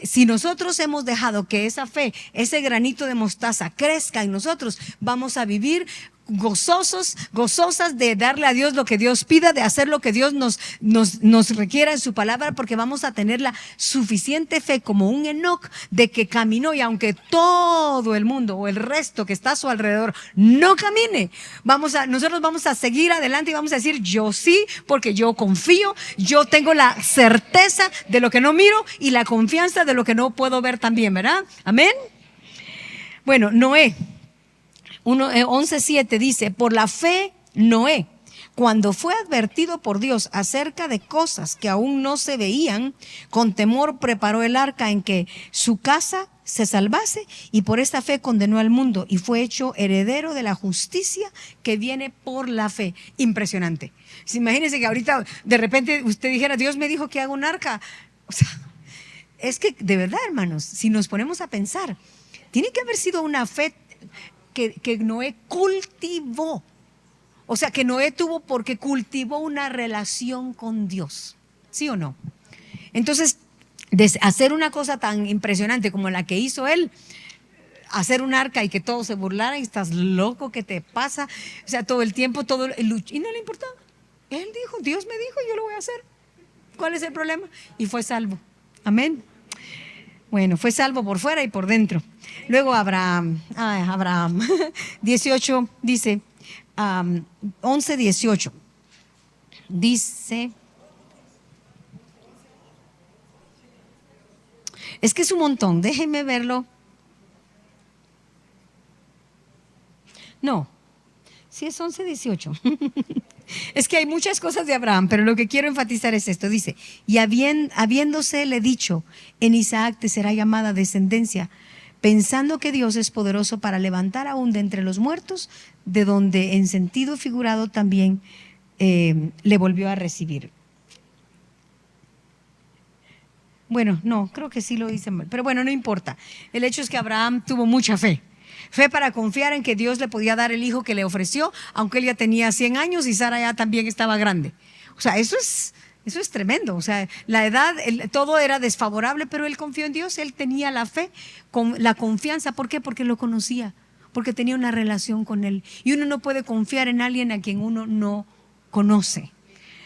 si nosotros hemos dejado que esa fe, ese granito de mostaza crezca en nosotros, vamos a vivir gozosas de darle a Dios lo que Dios pida, de hacer lo que Dios nos requiera en su palabra, porque vamos a tener la suficiente fe como un Enoc de que caminó, y aunque todo el mundo o el resto que está a su alrededor no camine, nosotros vamos a seguir adelante y vamos a decir, yo sí, porque yo confío, yo tengo la certeza de lo que no miro y la confianza de lo que no puedo ver también, ¿verdad? Amén. Bueno, Noé 11:7 dice, por la fe Noé, cuando fue advertido por Dios acerca de cosas que aún no se veían, con temor preparó el arca en que su casa se salvase, y por esta fe condenó al mundo y fue hecho heredero de la justicia que viene por la fe. Impresionante. Imagínense que ahorita de repente usted dijera, Dios me dijo que haga un arca. O sea, es que de verdad, hermanos, si nos ponemos a pensar, tiene que haber sido una fe que Noé cultivó. O sea, que Noé tuvo porque cultivó una relación con Dios. ¿Sí o no? Entonces, de hacer una cosa tan impresionante como la que hizo él, hacer un arca y que todos se burlaran, estás loco, ¿qué te pasa? O sea, todo el tiempo, y no le importaba. Él dijo, Dios me dijo, yo lo voy a hacer. ¿Cuál es el problema? Y fue salvo. Amén. Bueno, fue salvo por fuera y por dentro. Luego Abraham 18 dice, 11:18 dice, es que es un montón, déjenme verlo. No, sí es 11:18. Es que hay muchas cosas de Abraham, pero lo que quiero enfatizar es esto. Dice, y habiéndosele dicho, en Isaac te será llamada descendencia, pensando que Dios es poderoso para levantar aún de entre los muertos, de donde en sentido figurado también le volvió a recibir. Bueno, no, creo que sí lo hice mal, pero bueno, no importa. El hecho es que Abraham tuvo mucha fe. Fe para confiar en que Dios le podía dar el hijo que le ofreció, aunque él ya tenía 100 años y Sara ya también estaba grande. O sea, eso es tremendo. O sea, la edad, todo era desfavorable, pero él confió en Dios, él tenía la fe, la confianza. ¿Por qué? Porque lo conocía, porque tenía una relación con él. Y uno no puede confiar en alguien a quien uno no conoce.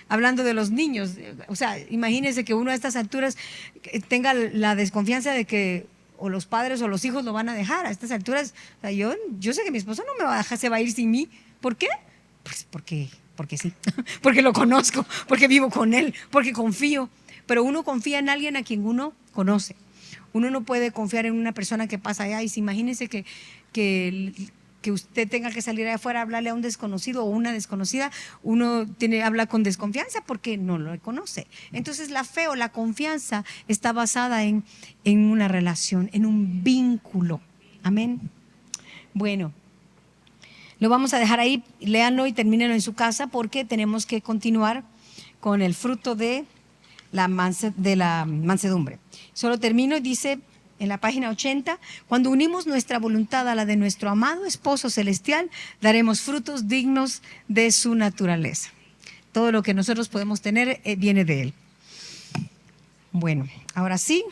Hablando de los niños, o sea, imagínense que uno a estas alturas tenga la desconfianza de que o los padres o los hijos lo van a dejar a estas alturas. O sea, yo sé que mi esposo no me va a dejar, se va a ir sin mí. ¿Por qué? Pues porque sí, porque lo conozco, porque vivo con él, porque confío. Pero uno confía en alguien a quien uno conoce. Uno no puede confiar en una persona que pasa allá. Y si imagínese que usted tenga que salir allá afuera a hablarle a un desconocido o una desconocida, uno habla con desconfianza porque no lo conoce. Entonces la fe o la confianza está basada en una relación, en un vínculo. Amén. Bueno, lo vamos a dejar ahí, léanlo y termínenlo en su casa porque tenemos que continuar con el fruto de la mansedumbre. Solo termino y dice en la página 80, cuando unimos nuestra voluntad a la de nuestro amado esposo celestial, daremos frutos dignos de su naturaleza. Todo lo que nosotros podemos tener viene de él. Bueno, ahora sí,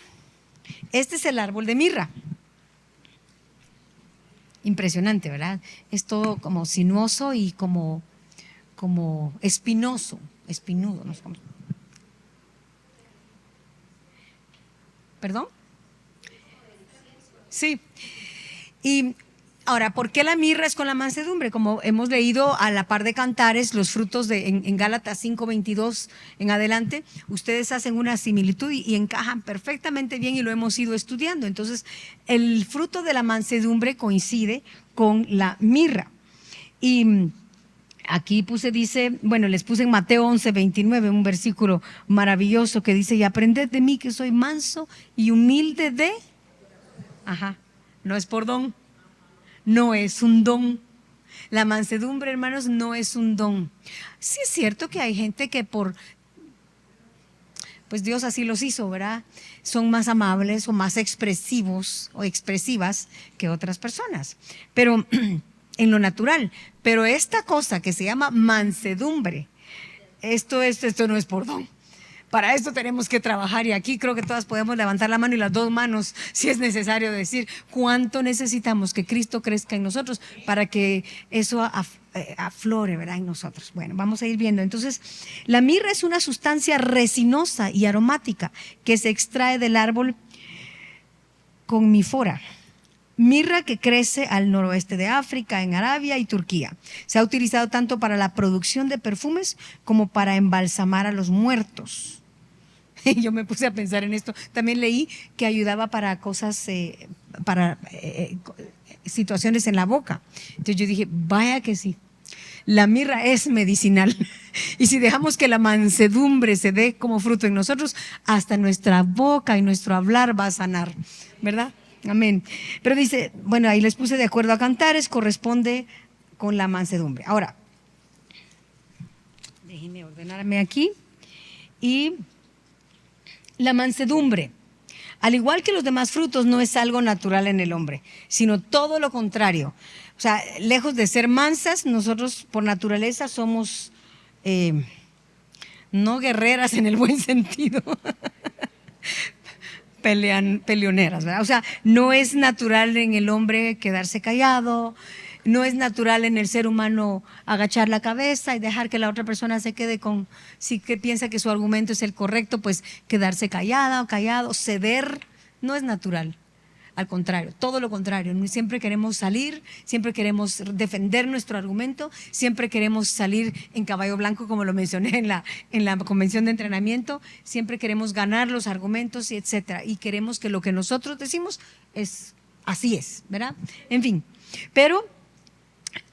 este es el árbol de mirra. Impresionante, ¿verdad? Es todo como sinuoso y como espinoso, espinudo. No sé cómo. ¿Perdón? Sí. Y ahora, ¿por qué la mirra es con la mansedumbre? Como hemos leído a la par de Cantares, los frutos en Gálatas 5:22 en adelante, ustedes hacen una similitud y encajan perfectamente bien y lo hemos ido estudiando. Entonces, el fruto de la mansedumbre coincide con la mirra. Y aquí les puse en Mateo 11:29 un versículo maravilloso que dice, y aprended de mí que soy manso y humilde de... no es por don, no es un don. La mansedumbre, hermanos, no es un don. Sí es cierto que hay gente que pues Dios así los hizo, ¿verdad? Son más amables o más expresivos o expresivas que otras personas, pero en lo natural. Pero esta cosa que se llama mansedumbre, esto no es por don. Para esto tenemos que trabajar y aquí creo que todas podemos levantar la mano y las dos manos si es necesario decir cuánto necesitamos que Cristo crezca en nosotros para que eso aflore, ¿verdad? En nosotros. Bueno, vamos a ir viendo. Entonces, la mirra es una sustancia resinosa y aromática que se extrae del árbol comífora. Mirra que crece al noroeste de África, en Arabia y Turquía. Se ha utilizado tanto para la producción de perfumes como para embalsamar a los muertos. Yo me puse a pensar en esto. También leí que ayudaba para cosas, para situaciones en la boca. Entonces yo dije, vaya que sí. La mirra es medicinal. Y si dejamos que la mansedumbre se dé como fruto en nosotros, hasta nuestra boca y nuestro hablar va a sanar, ¿verdad? Amén. Pero dice, bueno, ahí les puse de acuerdo a Cantares, corresponde con la mansedumbre. Ahora, déjenme ordenarme aquí. Y la mansedumbre, al igual que los demás frutos, no es algo natural en el hombre, sino todo lo contrario. O sea, lejos de ser mansas, nosotros por naturaleza somos no guerreras en el buen sentido, peleoneras, ¿verdad? O sea, no es natural en el hombre quedarse callado, no es natural en el ser humano agachar la cabeza y dejar que la otra persona se quede con, si que piensa que su argumento es el correcto, pues quedarse callada o callado, ceder, no es natural. Al contrario, todo lo contrario. Siempre queremos salir, siempre queremos defender nuestro argumento, siempre queremos salir en caballo blanco, como lo mencioné en la convención de entrenamiento, siempre queremos ganar los argumentos, y etcétera. Y queremos que lo que nosotros decimos así es, ¿verdad? En fin, pero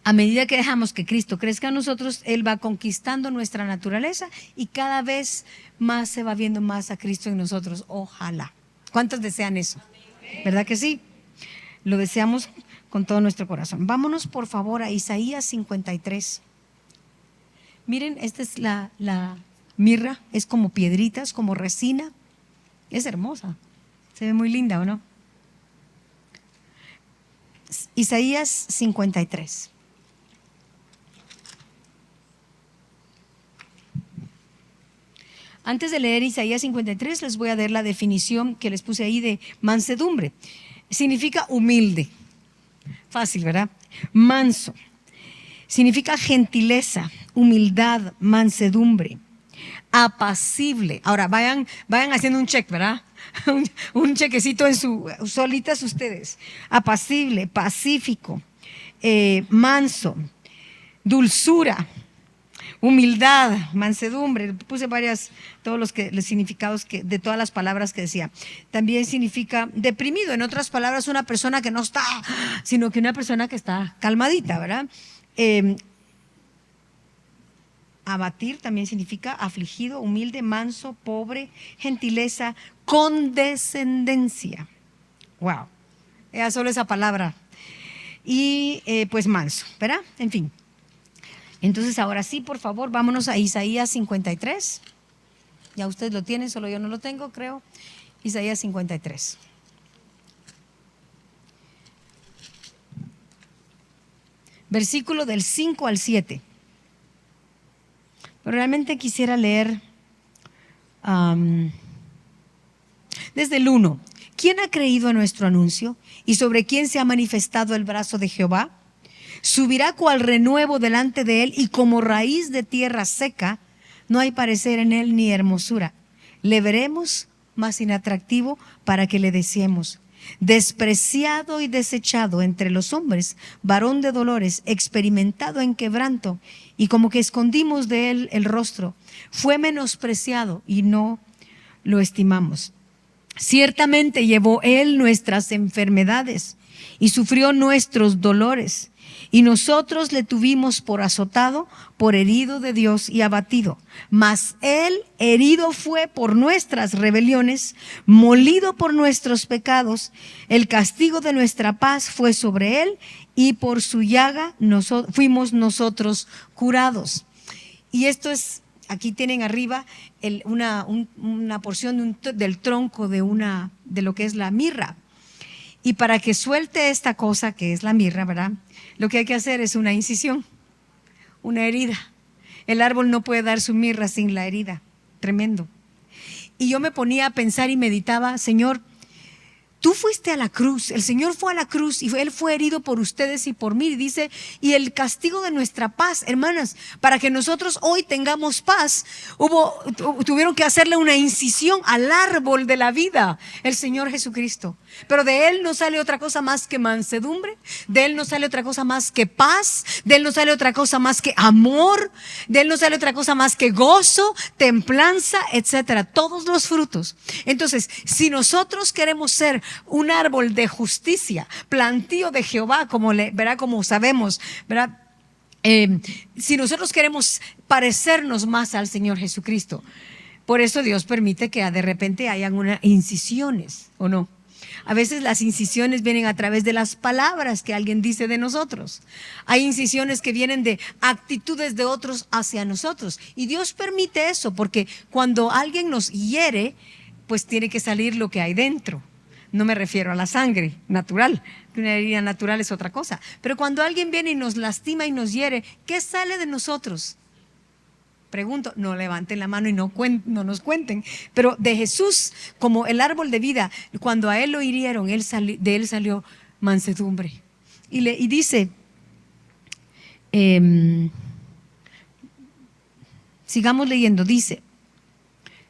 a medida que dejamos que Cristo crezca en nosotros, Él va conquistando nuestra naturaleza y cada vez más se va viendo más a Cristo en nosotros. Ojalá. ¿Cuántos desean eso? ¿Verdad que sí? Lo deseamos con todo nuestro corazón. Vámonos por favor a Isaías 53. Miren, esta es la mirra, es como piedritas, como resina. Es hermosa. Se ve muy linda, ¿o no? Isaías 53. Antes de leer Isaías 53, les voy a dar la definición que les puse ahí de mansedumbre. Significa humilde. Fácil, ¿verdad? Manso. Significa gentileza, humildad, mansedumbre. Apacible. Ahora, vayan haciendo un check, ¿verdad? Un chequecito solitas ustedes. Apacible, pacífico, manso, dulzura, humildad, mansedumbre. Puse todos los significados de todas las palabras que decía. También significa deprimido. En otras palabras, una persona que no está, sino que una persona que está calmadita, ¿verdad? Abatir también significa afligido, humilde, manso, pobre, gentileza, condescendencia. Wow. Solo esa palabra. Y pues manso, ¿verdad? En fin. Entonces ahora sí, por favor, vámonos a Isaías 53. Ya ustedes lo tienen, solo yo no lo tengo, creo. Isaías 53. Versículo del 5 al 7. Pero realmente quisiera leer desde el 1. ¿Quién ha creído a nuestro anuncio? ¿Y sobre quién se ha manifestado el brazo de Jehová? Subirá cual renuevo delante de él, y como raíz de tierra seca, no hay parecer en él ni hermosura. Le veremos, mas inatractivo, para que le deseemos. Despreciado y desechado entre los hombres, varón de dolores, experimentado en quebranto, y como que escondimos de él el rostro. Fue menospreciado y no lo estimamos. Ciertamente llevó él nuestras enfermedades y sufrió nuestros dolores. Y nosotros le tuvimos por azotado, por herido de Dios y abatido. Mas él herido fue por nuestras rebeliones, molido por nuestros pecados. El castigo de nuestra paz fue sobre él, y por su llaga fuimos nosotros curados. Y esto es, aquí tienen arriba una porción del tronco de lo que es la mirra. Y para que suelte esta cosa que es la mirra, ¿verdad? Lo que hay que hacer es una incisión, una herida. El árbol no puede dar su mirra sin la herida. Tremendo. Y yo me ponía a pensar y meditaba, Señor, tú fuiste a la cruz, el Señor fue a la cruz y Él fue herido por ustedes y por mí. Y dice, y el castigo de nuestra paz, hermanas, para que nosotros hoy tengamos paz, tuvieron que hacerle una incisión al árbol de la vida, el Señor Jesucristo. Pero de Él no sale otra cosa más que mansedumbre, de Él no sale otra cosa más que paz, de Él no sale otra cosa más que amor, de Él no sale otra cosa más que gozo, templanza, etcétera, todos los frutos. Entonces, si nosotros queremos ser un árbol de justicia, plantío de Jehová, como sabemos, ¿verdad? Si nosotros queremos parecernos más al Señor Jesucristo, por eso Dios permite que de repente hayan unas incisiones, ¿o no? A veces las incisiones vienen a través de las palabras que alguien dice de nosotros. Hay incisiones que vienen de actitudes de otros hacia nosotros. Y Dios permite eso porque cuando alguien nos hiere, pues tiene que salir lo que hay dentro. No me refiero a la sangre natural, que una herida natural es otra cosa. Pero cuando alguien viene y nos lastima y nos hiere, ¿qué sale de nosotros? Pregunto, no levanten la mano y no nos cuenten. Pero de Jesús, como el árbol de vida, cuando a Él lo hirieron, de Él salió mansedumbre. Y dice, sigamos leyendo, dice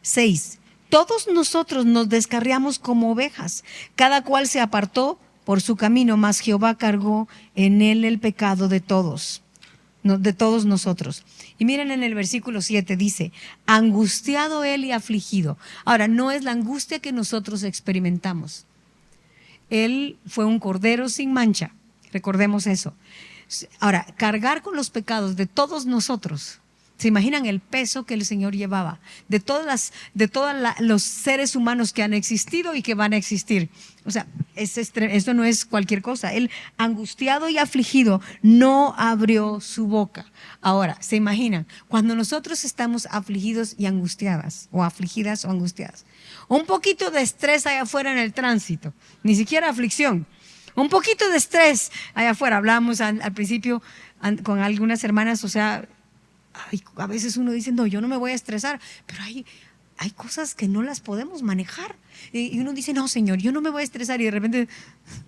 6. Todos nosotros nos descarriamos como ovejas, cada cual se apartó por su camino, mas Jehová cargó en él el pecado de todos nosotros. Y miren en el versículo 7 dice, angustiado él y afligido. Ahora, no es la angustia que nosotros experimentamos. Él fue un cordero sin mancha, recordemos eso. Ahora, cargar con los pecados de todos nosotros. ¿Se imaginan el peso que el Señor llevaba? De todos los seres humanos que han existido y que van a existir. O sea, eso no es cualquier cosa. Él, angustiado y afligido, no abrió su boca. Ahora, ¿se imaginan? Cuando nosotros estamos afligidos y angustiadas, o afligidas o angustiadas, un poquito de estrés allá afuera en el tránsito, ni siquiera aflicción, un poquito de estrés allá afuera. Hablábamos al principio con algunas hermanas, o sea, a veces uno dice, no, yo no me voy a estresar, pero hay cosas que no las podemos manejar. Y uno dice, no, Señor, yo no me voy a estresar, y de repente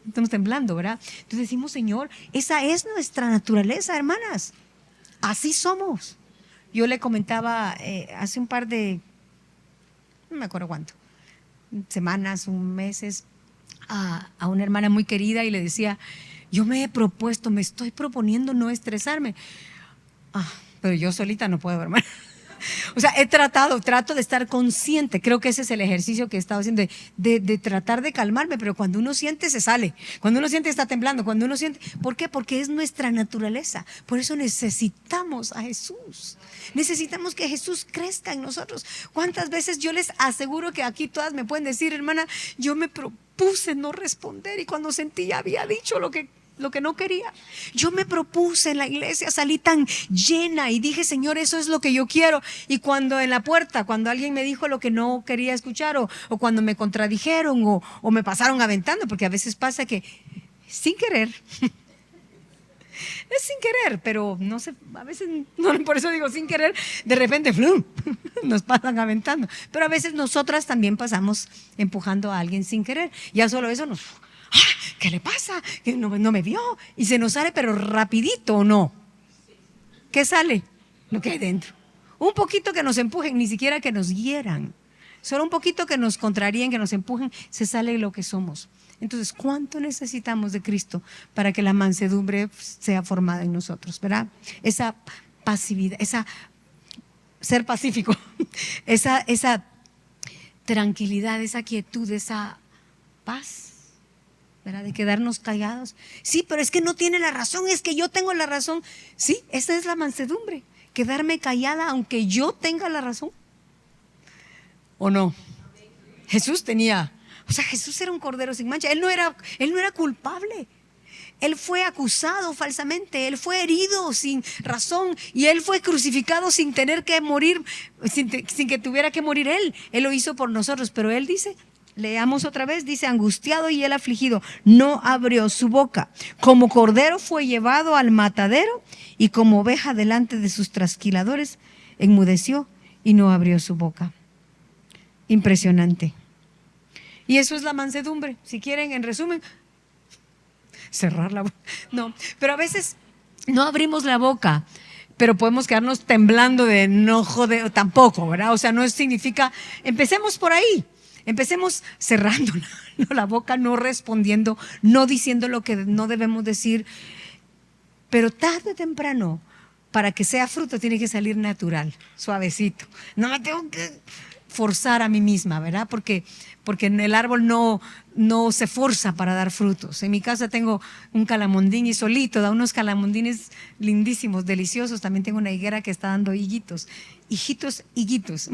estamos temblando, ¿verdad? Entonces decimos, Señor, esa es nuestra naturaleza, hermanas. Así somos. Yo le comentaba hace un par de, no me acuerdo cuánto, semanas, meses, a una hermana muy querida, y le decía, yo me estoy proponiendo no estresarme. Pero yo solita no puedo, hermano. O sea, trato de estar consciente. Creo que ese es el ejercicio que he estado haciendo, de tratar de calmarme, pero cuando uno siente, se sale. Cuando uno siente, está temblando. Cuando uno siente, ¿por qué? Porque es nuestra naturaleza. Por eso necesitamos a Jesús. Necesitamos que Jesús crezca en nosotros. ¿Cuántas veces yo les aseguro que aquí todas me pueden decir, hermana, yo me propuse no responder, y cuando sentí ya había dicho lo que lo que no quería. Yo me propuse en la iglesia, salí tan llena y dije, Señor, eso es lo que yo quiero. Y cuando en la puerta, cuando alguien me dijo lo que no quería escuchar, o cuando me contradijeron, o me pasaron aventando, porque a veces pasa que sin querer, es sin querer, pero no sé, a veces, no, por eso digo sin querer, de repente ¡flum!, nos pasan aventando. Pero a veces nosotras también pasamos empujando a alguien sin querer. Ya solo eso nos... ¿Qué le pasa? Que no me vio. Y se nos sale, pero rapidito, ¿o no? ¿Qué sale? Lo que hay dentro. Un poquito que nos empujen, ni siquiera que nos hieran. Solo un poquito que nos contraríen, que nos empujen, se sale lo que somos. Entonces, ¿cuánto necesitamos de Cristo para que la mansedumbre sea formada en nosotros? ¿Verdad? Esa pasividad, ser pacífico, esa tranquilidad, esa quietud, esa paz, ¿verdad? De quedarnos callados. Sí, pero es que no tiene la razón, es que yo tengo la razón. Sí, esa es la mansedumbre, quedarme callada aunque yo tenga la razón. ¿O no? Jesús era un cordero sin mancha. Él no era culpable. Él fue acusado falsamente, él fue herido sin razón y él fue crucificado sin tener que morir, sin que tuviera que morir él. Él lo hizo por nosotros, pero él dice, leamos otra vez, dice, angustiado y él afligido, no abrió su boca. Como cordero fue llevado al matadero y como oveja delante de sus trasquiladores, enmudeció y no abrió su boca. Impresionante. Y eso es la mansedumbre. Si quieren, en resumen, cerrar la boca. No, pero a veces no abrimos la boca, pero podemos quedarnos temblando de enojo, tampoco, ¿verdad? O sea, no significa, empecemos por ahí. Empecemos cerrando la boca, no respondiendo, no diciendo lo que no debemos decir. Pero tarde o temprano, para que sea fruto, tiene que salir natural, suavecito. No me tengo que forzar a mí misma, ¿verdad? Porque en el árbol no se forza para dar frutos. En mi casa tengo un calamondín y solito da unos calamondines lindísimos, deliciosos. También tengo una higuera que está dando higuitos, higuitos.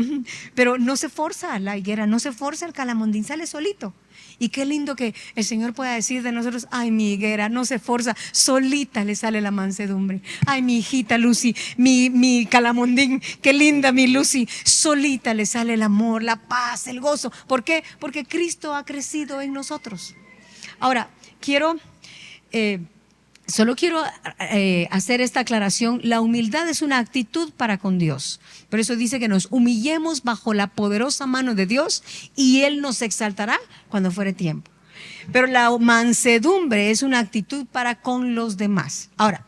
Pero no se forza la higuera, no se forza el calamondín, sale solito. Y qué lindo que el Señor pueda decir de nosotros, ay, mi higuera no se forza, solita le sale la mansedumbre. Ay, mi hijita Lucy, mi calamondín, qué linda mi Lucy, solita le sale el amor, la paz, el gozo. ¿Por qué? Porque Cristo ha crecido en nosotros. Ahora, solo quiero hacer esta aclaración. La humildad es una actitud para con Dios. Por eso dice que nos humillemos bajo la poderosa mano de Dios y Él nos exaltará cuando fuere tiempo. Pero la mansedumbre es una actitud para con los demás. Ahora,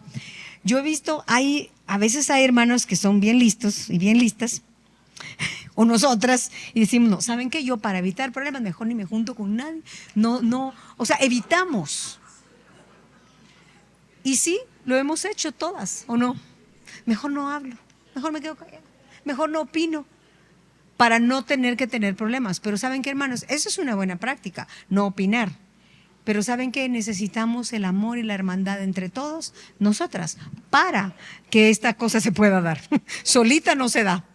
yo he visto, a veces hay hermanos que son bien listos y bien listas, o nosotras, y decimos, no, ¿saben qué? Yo para evitar problemas mejor ni me junto con nadie. O sea, evitamos. Y sí, lo hemos hecho todas, ¿o no? Mejor no hablo, mejor me quedo callada, mejor no opino, para no tener que tener problemas. Pero ¿saben qué, hermanos? Eso es una buena práctica, no opinar. Pero ¿saben qué? Necesitamos el amor y la hermandad entre todos, nosotras, para que esta cosa se pueda dar. Solita no se da.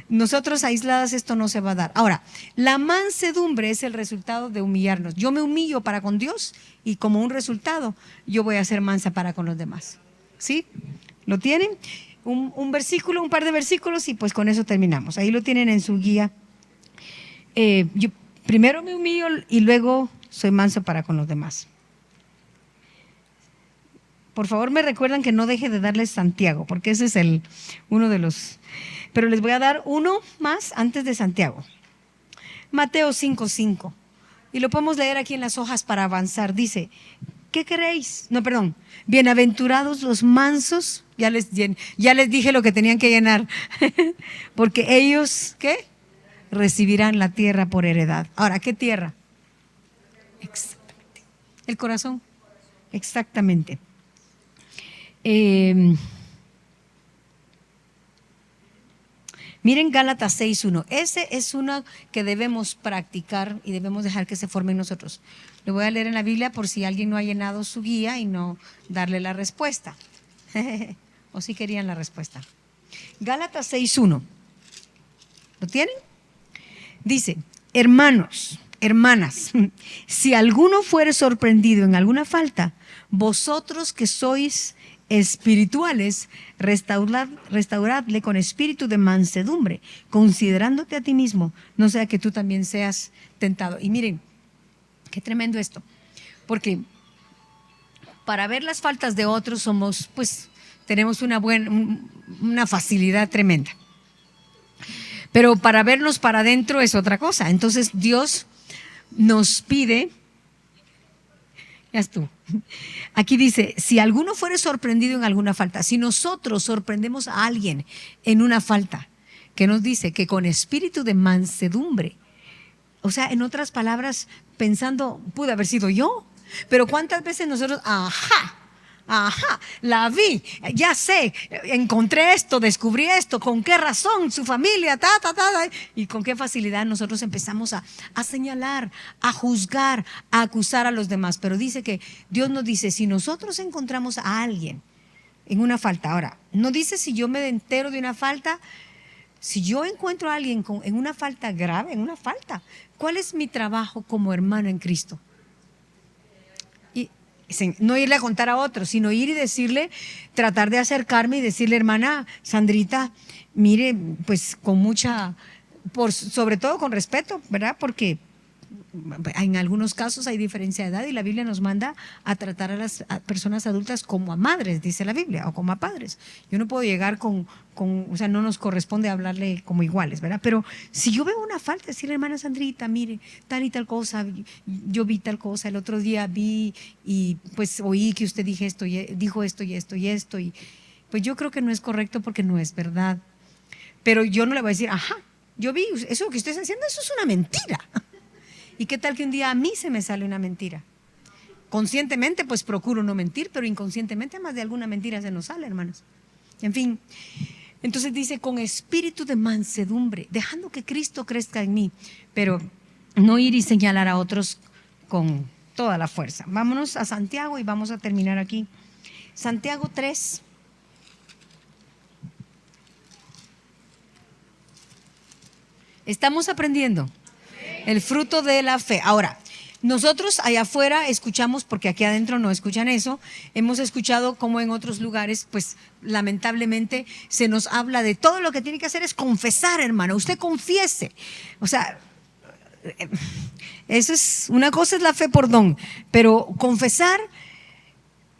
Nosotros aisladas esto no se va a dar. Ahora, la mansedumbre es el resultado de humillarnos. Yo me humillo para con Dios y como un resultado yo voy a ser mansa para con los demás. ¿Sí? ¿Lo tienen? Un versículo, un par de versículos y pues con eso terminamos. Ahí lo tienen en su guía. Yo primero me humillo y luego soy manso para con los demás. Por favor me recuerdan que no deje de darles Santiago, porque ese es uno de los... Pero les voy a dar uno más antes de Santiago. Mateo 5:5. Y lo podemos leer aquí en las hojas para avanzar. Dice, ¿qué queréis? No, perdón. Bienaventurados los mansos. Ya les dije lo que tenían que llenar. Porque ellos, ¿qué? Recibirán la tierra por heredad. Ahora, ¿qué tierra? Exactamente. El corazón. Exactamente. Miren Gálatas 6:1. Ese es uno que debemos practicar y debemos dejar que se forme en nosotros. Lo voy a leer en la Biblia por si alguien no ha llenado su guía y no darle la respuesta. O si querían la respuesta. Gálatas 6:1. ¿Lo tienen? Dice, hermanos, hermanas, si alguno fuere sorprendido en alguna falta, vosotros que sois espirituales, restauradle con espíritu de mansedumbre, considerándote a ti mismo, no sea que tú también seas tentado. Y miren, qué tremendo esto, porque para ver las faltas de otros tenemos una facilidad tremenda. Pero para vernos para adentro es otra cosa. Entonces Dios nos pide, ya estuvo. Aquí dice, si alguno fuere sorprendido en alguna falta, si nosotros sorprendemos a alguien en una falta, que nos dice que con espíritu de mansedumbre, o sea, en otras palabras, pensando, pude haber sido yo, pero ¿cuántas veces nosotros, la vi, ya sé, encontré esto, descubrí esto, con qué razón, su familia, y con qué facilidad nosotros empezamos a señalar, a juzgar, a acusar a los demás. Pero dice que Dios nos dice, si nosotros encontramos a alguien en una falta, ahora, no dice si yo me entero de una falta, si yo encuentro a alguien en una falta grave, en una falta, ¿cuál es mi trabajo como hermana en Cristo? No irle a contar a otros, sino ir y decirle, tratar de acercarme y decirle, hermana Sandrita, mire, pues con sobre todo con respeto, ¿verdad? Porque en algunos casos hay diferencia de edad y la Biblia nos manda a tratar a las personas adultas como a madres, dice la Biblia, o como a padres. Yo no puedo llegar o sea, no nos corresponde hablarle como iguales, ¿verdad? Pero si yo veo una falta, decirle, hermana Sandrita, mire, tal y tal cosa, yo vi tal cosa, el otro día vi y pues oí que usted dijo esto y esto, y pues yo creo que no es correcto porque no es verdad. Pero yo no le voy a decir, yo vi eso que usted está haciendo, eso es una mentira. ¿Y qué tal que un día a mí se me sale una mentira? Conscientemente, pues procuro no mentir, pero inconscientemente más de alguna mentira se nos sale, hermanos. En fin, entonces dice, con espíritu de mansedumbre, dejando que Cristo crezca en mí, pero no ir y señalar a otros con toda la fuerza. Vámonos a Santiago y vamos a terminar aquí. Santiago 3. ¿Estamos aprendiendo? El fruto de la fe. Ahora, nosotros allá afuera escuchamos, porque aquí adentro no escuchan eso, hemos escuchado como en otros lugares, pues lamentablemente se nos habla de todo lo que tiene que hacer es confesar, hermano, usted confiese. O sea, eso es, una cosa es la fe por don, pero confesar,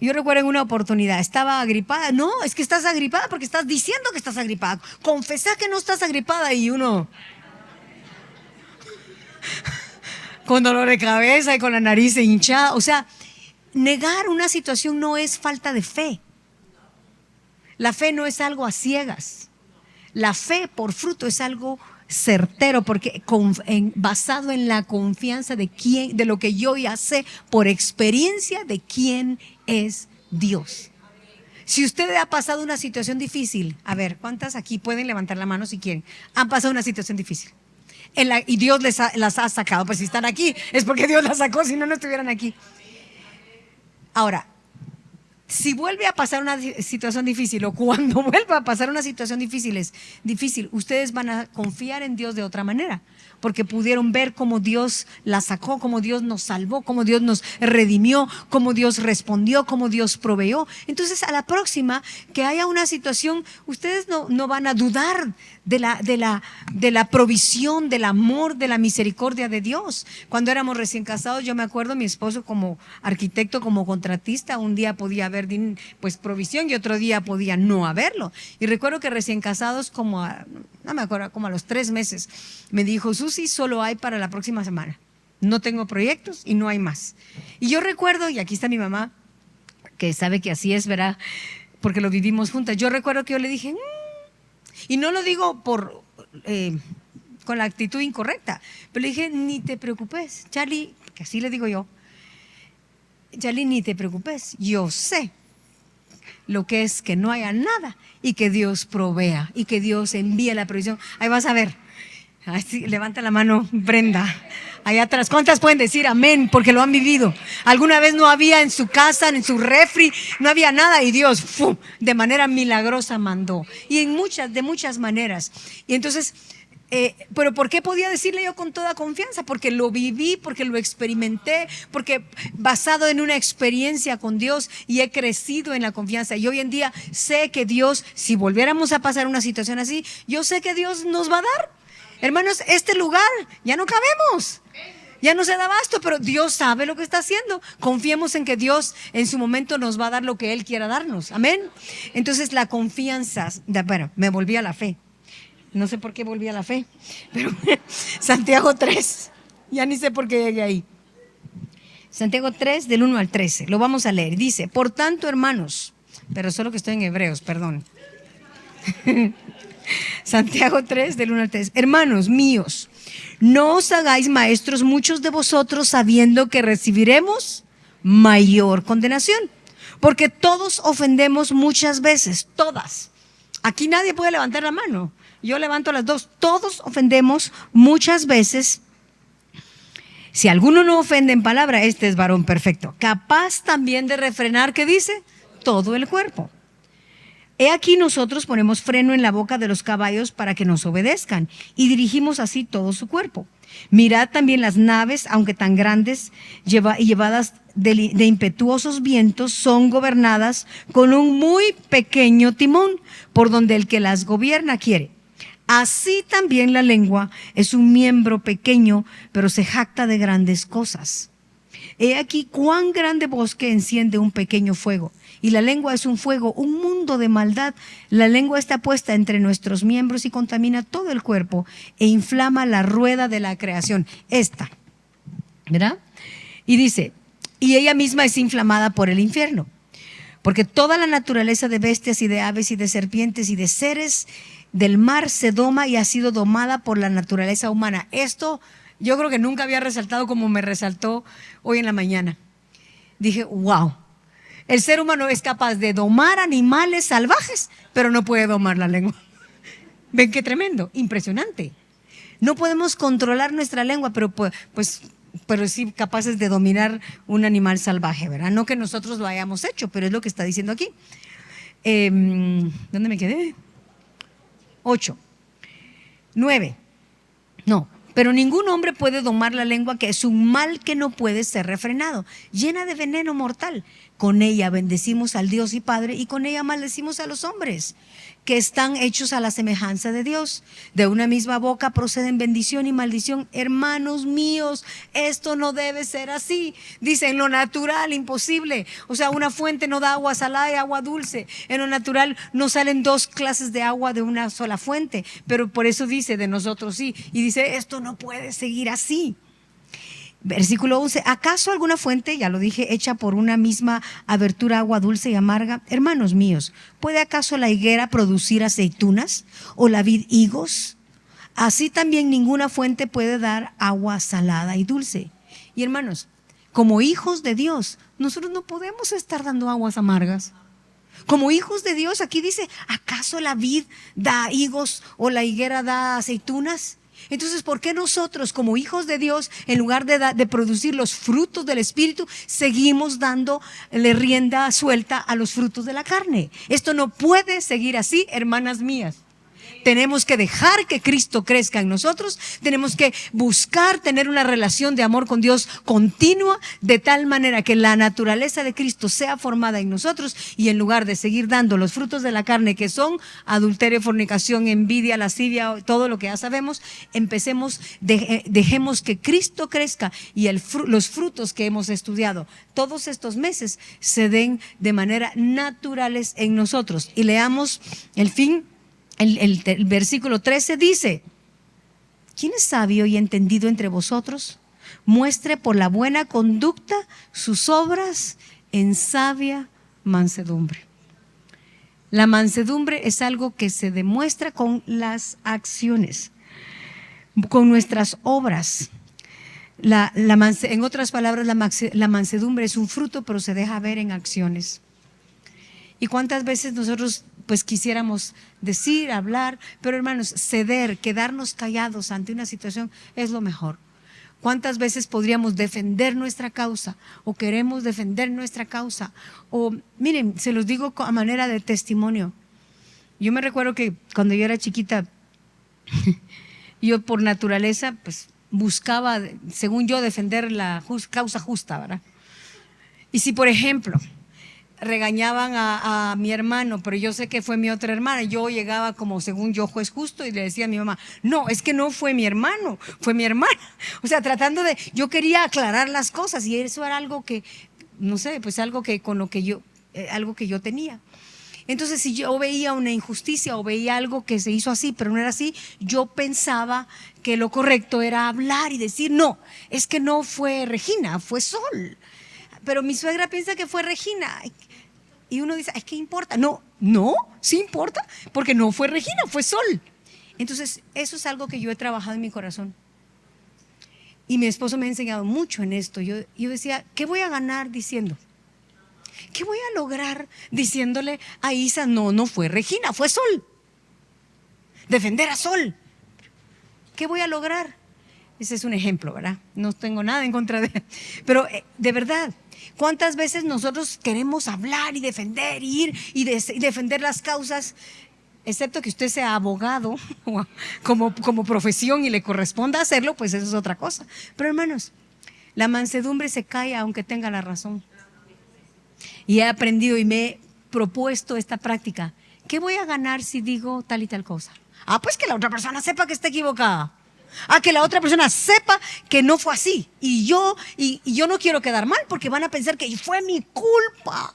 yo recuerdo en una oportunidad, estaba agripada, no, es que estás agripada porque estás diciendo que estás agripada, confesar que no estás agripada y uno con dolor de cabeza y con la nariz hinchada. O sea, negar una situación no es falta de fe. La fe no es algo a ciegas. La fe por fruto es algo certero, porque basado en la confianza de lo que yo ya sé por experiencia de quién es Dios. Si usted ha pasado una situación difícil, a ver, ¿cuántas aquí pueden levantar la mano si quieren? Han pasado una situación difícil. Y Dios las ha sacado. Pues si están aquí es porque Dios las sacó, si no, no estuvieran aquí. Ahora, si vuelve a pasar una situación difícil o cuando vuelva a pasar una situación difícil, ustedes van a confiar en Dios de otra manera, porque pudieron ver cómo Dios la sacó, cómo Dios nos salvó, cómo Dios nos redimió, cómo Dios respondió, cómo Dios proveyó. Entonces, a la próxima que haya una situación, ustedes no van a dudar de la provisión, del amor, de la misericordia de Dios. Cuando éramos recién casados, yo me acuerdo, mi esposo como arquitecto, como contratista, un día podía haber pues provisión y otro día podía no haberlo. Y recuerdo que recién casados, no me acuerdo, como a los 3 meses, me dijo, Susi, solo hay para la próxima semana. No tengo proyectos y no hay más. Y yo recuerdo, y aquí está mi mamá, que sabe que así es, ¿verdad? Porque lo vivimos juntas. Yo recuerdo que yo le dije, y no lo digo con la actitud incorrecta, pero le dije, ni te preocupes, Charlie, que así le digo yo, Charlie, ni te preocupes, yo sé lo que es que no haya nada y que Dios provea y que Dios envíe la provisión. Ahí vas a ver. Así, levanta la mano, Brenda, allá atrás. ¿Cuántas pueden decir amén? Porque lo han vivido. Alguna vez no había en su casa, en su refri, no había nada y Dios de manera milagrosa mandó. Y de muchas maneras. Y entonces Pero ¿por qué podía decirle yo con toda confianza? Porque lo viví, porque lo experimenté, porque basado en una experiencia con Dios y he crecido en la confianza. Y hoy en día sé que Dios, si volviéramos a pasar una situación así, yo sé que Dios nos va a dar. Hermanos, este lugar ya no cabemos. Ya no se da abasto, pero Dios sabe lo que está haciendo. Confiemos en que Dios en su momento nos va a dar lo que Él quiera darnos. Amén. Entonces la confianza, bueno, me volví a la fe. No sé por qué volví a la fe, pero Santiago 3, ya ni sé por qué llegué ahí. Santiago 3, del 1 al 13, lo vamos a leer. Dice, por tanto, hermanos, pero solo que estoy en Hebreos, perdón. Santiago 3, del 1 al 13. Hermanos míos, no os hagáis maestros muchos de vosotros sabiendo que recibiremos mayor condenación, porque todos ofendemos muchas veces, todas. Aquí nadie puede levantar la mano. Yo levanto las dos. Todos ofendemos muchas veces. Si alguno no ofende en palabra, este es varón perfecto, capaz también de refrenar, ¿qué dice? Todo el cuerpo. He aquí nosotros ponemos freno en la boca de los caballos para que nos obedezcan y dirigimos así todo su cuerpo. Mirad también las naves, aunque tan grandes y llevadas de impetuosos vientos, son gobernadas con un muy pequeño timón, por donde el que las gobierna quiere. Así también la lengua es un miembro pequeño, pero se jacta de grandes cosas. He aquí cuán grande bosque enciende un pequeño fuego. Y la lengua es un fuego, un mundo de maldad. La lengua está puesta entre nuestros miembros y contamina todo el cuerpo e inflama la rueda de la creación. Esta, ¿verdad? Y dice, y ella misma es inflamada por el infierno. Porque toda la naturaleza de bestias y de aves y de serpientes y de seres del mar se doma y ha sido domada por la naturaleza humana. Esto yo creo que nunca había resaltado como me resaltó hoy en la mañana. Dije, wow, el ser humano es capaz de domar animales salvajes, pero no puede domar la lengua. ¿Ven qué tremendo? Impresionante. No podemos controlar nuestra lengua, pero sí capaces de dominar un animal salvaje, ¿verdad? No que nosotros lo hayamos hecho, pero es lo que está diciendo aquí. ¿Dónde me quedé? 8. 9. No. Pero ningún hombre puede domar la lengua, que es un mal que no puede ser refrenado, llena de veneno mortal. Con ella bendecimos al Dios y Padre, y con ella maldecimos a los hombres, que están hechos a la semejanza de Dios. De una misma boca proceden bendición y maldición. Hermanos míos, esto no debe ser así. Dice, en lo natural, imposible. O sea, una fuente no da agua salada y agua dulce. En lo natural no salen dos clases de agua de una sola fuente. Pero por eso dice, de nosotros sí. Y dice, esto no puede seguir así. Versículo 11, ¿acaso alguna fuente, ya lo dije, hecha por una misma abertura agua dulce y amarga? Hermanos míos, ¿puede acaso la higuera producir aceitunas o la vid higos? Así también ninguna fuente puede dar agua salada y dulce. Y hermanos, como hijos de Dios, nosotros no podemos estar dando aguas amargas. Como hijos de Dios, aquí dice, ¿acaso la vid da higos o la higuera da aceitunas? Entonces, ¿por qué nosotros como hijos de Dios, en lugar de producir los frutos del Espíritu, seguimos dándole rienda suelta a los frutos de la carne? Esto no puede seguir así, hermanas mías. Tenemos que dejar que Cristo crezca en nosotros. Tenemos que buscar tener una relación de amor con Dios continua, de tal manera que la naturaleza de Cristo sea formada en nosotros, y en lugar de seguir dando los frutos de la carne, que son adulterio, fornicación, envidia, lascivia, todo lo que ya sabemos, dejemos que Cristo crezca y los frutos que hemos estudiado todos estos meses se den de manera naturales en nosotros. Y leamos el fin. El versículo 13 dice, ¿quién es sabio y entendido entre vosotros? Muestre por la buena conducta sus obras en sabia mansedumbre. La mansedumbre es algo que se demuestra con las acciones, con nuestras obras. En otras palabras, la mansedumbre es un fruto, pero se deja ver en acciones. ¿Y cuántas veces nosotros quisiéramos decir, hablar, pero hermanos, ceder, quedarnos callados ante una situación es lo mejor? ¿Cuántas veces podríamos defender nuestra causa o queremos defender nuestra causa? O miren, se los digo a manera de testimonio. Yo me recuerdo que cuando yo era chiquita Yo por naturaleza, pues buscaba, según yo, defender la causa justa, ¿verdad? Y si, por ejemplo, regañaban a mi hermano, pero yo sé que fue mi otra hermana, yo llegaba como, según yo, juez justo y le decía a mi mamá, no, es que no fue mi hermano, fue mi hermana. O sea, tratando de, yo quería aclarar las cosas y eso era algo que, no sé, pues algo que con lo que yo, algo que yo tenía. Entonces, si yo veía una injusticia o veía algo que se hizo así, pero no era así, yo pensaba que lo correcto era hablar y decir, no, es que no fue Regina, fue Sol. Pero mi suegra piensa que fue Regina. Y uno dice, ¿qué importa? No, sí importa, porque no fue Regina, fue Sol. Entonces, eso es algo que yo he trabajado en mi corazón. Y mi esposo me ha enseñado mucho en esto. Yo decía, ¿qué voy a ganar diciendo? ¿Qué voy a lograr diciéndole a Isa, no fue Regina, fue Sol? Defender a Sol. ¿Qué voy a lograr? Ese es un ejemplo, ¿verdad? No tengo nada en contra de... Pero de verdad, ¿cuántas veces nosotros queremos hablar y defender, ir y defender las causas? Excepto que usted sea abogado como profesión y le corresponda hacerlo, pues eso es otra cosa. Pero hermanos, la mansedumbre se cae aunque tenga la razón. Y he aprendido y me he propuesto esta práctica. ¿Qué voy a ganar si digo tal y tal cosa? Pues que la otra persona sepa que está equivocada. Que la otra persona sepa que no fue así. Y yo no quiero quedar mal porque van a pensar que fue mi culpa.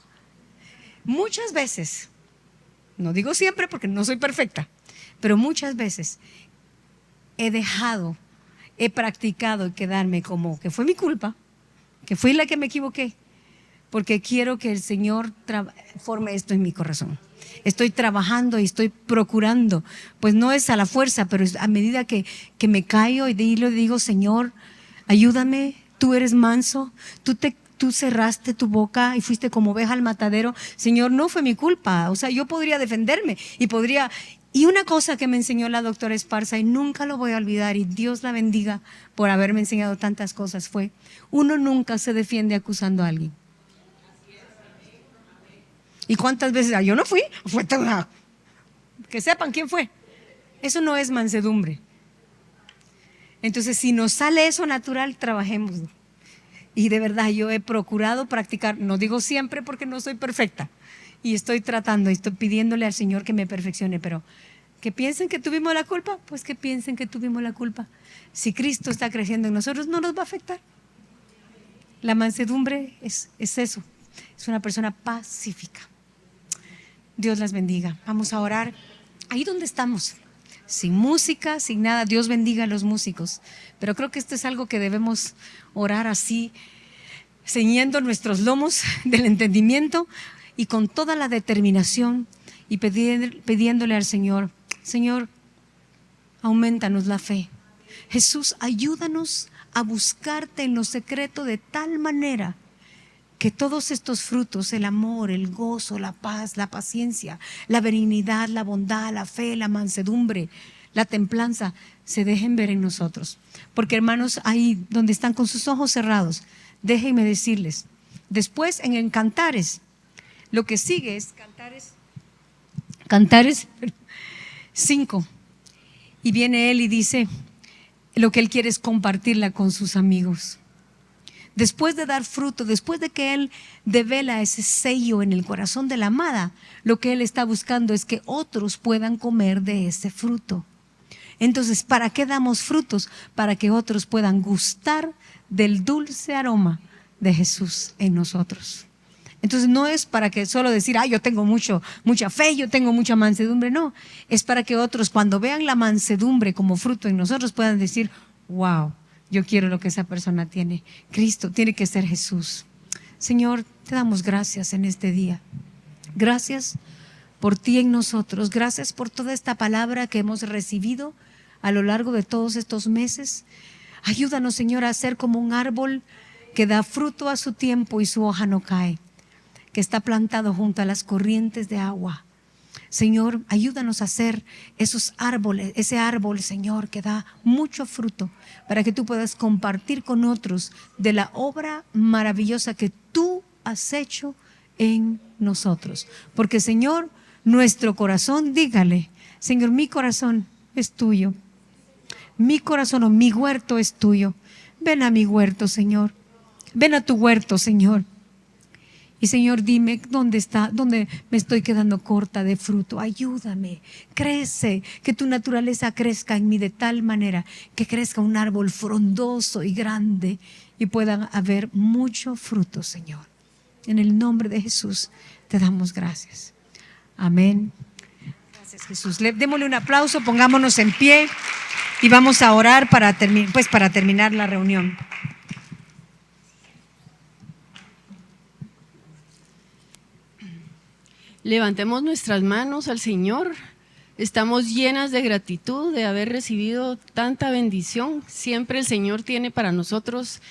Muchas veces, no digo siempre porque no soy perfecta, pero muchas veces he practicado quedarme como que fue mi culpa, que fui la que me equivoqué, porque quiero que el Señor forme esto en mi corazón. Estoy trabajando y estoy procurando, pues no es a la fuerza, pero es a medida que me caigo y le digo, Señor, ayúdame, tú eres manso, tú cerraste tu boca y fuiste como oveja al matadero. Señor, no fue mi culpa, o sea, yo podría defenderme y una cosa que me enseñó la doctora Esparza y nunca lo voy a olvidar y Dios la bendiga por haberme enseñado tantas cosas fue, uno nunca se defiende acusando a alguien. ¿Y cuántas veces? Yo no fui, fue tan... Que sepan quién fue. Eso no es mansedumbre. Entonces, si nos sale eso natural, trabajemos. Y de verdad, yo he procurado practicar, no digo siempre porque no soy perfecta. Y estoy tratando, estoy pidiéndole al Señor que me perfeccione, pero que piensen que tuvimos la culpa, pues que piensen que tuvimos la culpa. Si Cristo está creciendo en nosotros, no nos va a afectar. La mansedumbre es eso, es una persona pacífica. Dios las bendiga. Vamos a orar ahí donde estamos, sin música, sin nada. Dios bendiga a los músicos. Pero creo que esto es algo que debemos orar así, ceñiendo nuestros lomos del entendimiento y con toda la determinación y pidiéndole al Señor, Señor, aumentanos la fe. Jesús, ayúdanos a buscarte en lo secreto de tal manera que todos estos frutos, el amor, el gozo, la paz, la paciencia, la benignidad, la bondad, la fe, la mansedumbre, la templanza, se dejen ver en nosotros. Porque hermanos, ahí donde están con sus ojos cerrados, déjenme decirles, después en Cantares, lo que sigue es Cantares 5, y viene él y dice, lo que él quiere es compartirla con sus amigos. Después de dar fruto, después de que él devela ese sello en el corazón de la amada, lo que él está buscando es que otros puedan comer de ese fruto. Entonces, ¿para qué damos frutos? Para que otros puedan gustar del dulce aroma de Jesús en nosotros. Entonces, no es para que solo decir, yo tengo mucha fe, yo tengo mucha mansedumbre. No, es para que otros cuando vean la mansedumbre como fruto en nosotros puedan decir, wow, yo quiero lo que esa persona tiene. Cristo tiene que ser Jesús. Señor, te damos gracias en este día. Gracias por ti en nosotros. Gracias por toda esta palabra que hemos recibido a lo largo de todos estos meses. Ayúdanos, Señor, a ser como un árbol que da fruto a su tiempo y su hoja no cae, que está plantado junto a las corrientes de agua. Señor, ayúdanos a ser esos árboles, ese árbol, Señor, que da mucho fruto para que tú puedas compartir con otros de la obra maravillosa que tú has hecho en nosotros. Porque, Señor, nuestro corazón, dígale, Señor, mi corazón es tuyo. Mi corazón o mi huerto es tuyo. Ven a mi huerto, Señor. Ven a tu huerto, Señor. Y Señor, dime dónde me estoy quedando corta de fruto. Ayúdame, crece, que tu naturaleza crezca en mí de tal manera que crezca un árbol frondoso y grande y pueda haber mucho fruto, Señor. En el nombre de Jesús te damos gracias. Amén. Gracias, Jesús. Démosle un aplauso, pongámonos en pie y vamos a orar para terminar la reunión.
Levantemos nuestras manos al Señor. Estamos llenas de gratitud de haber recibido tanta bendición. Siempre el Señor tiene para nosotros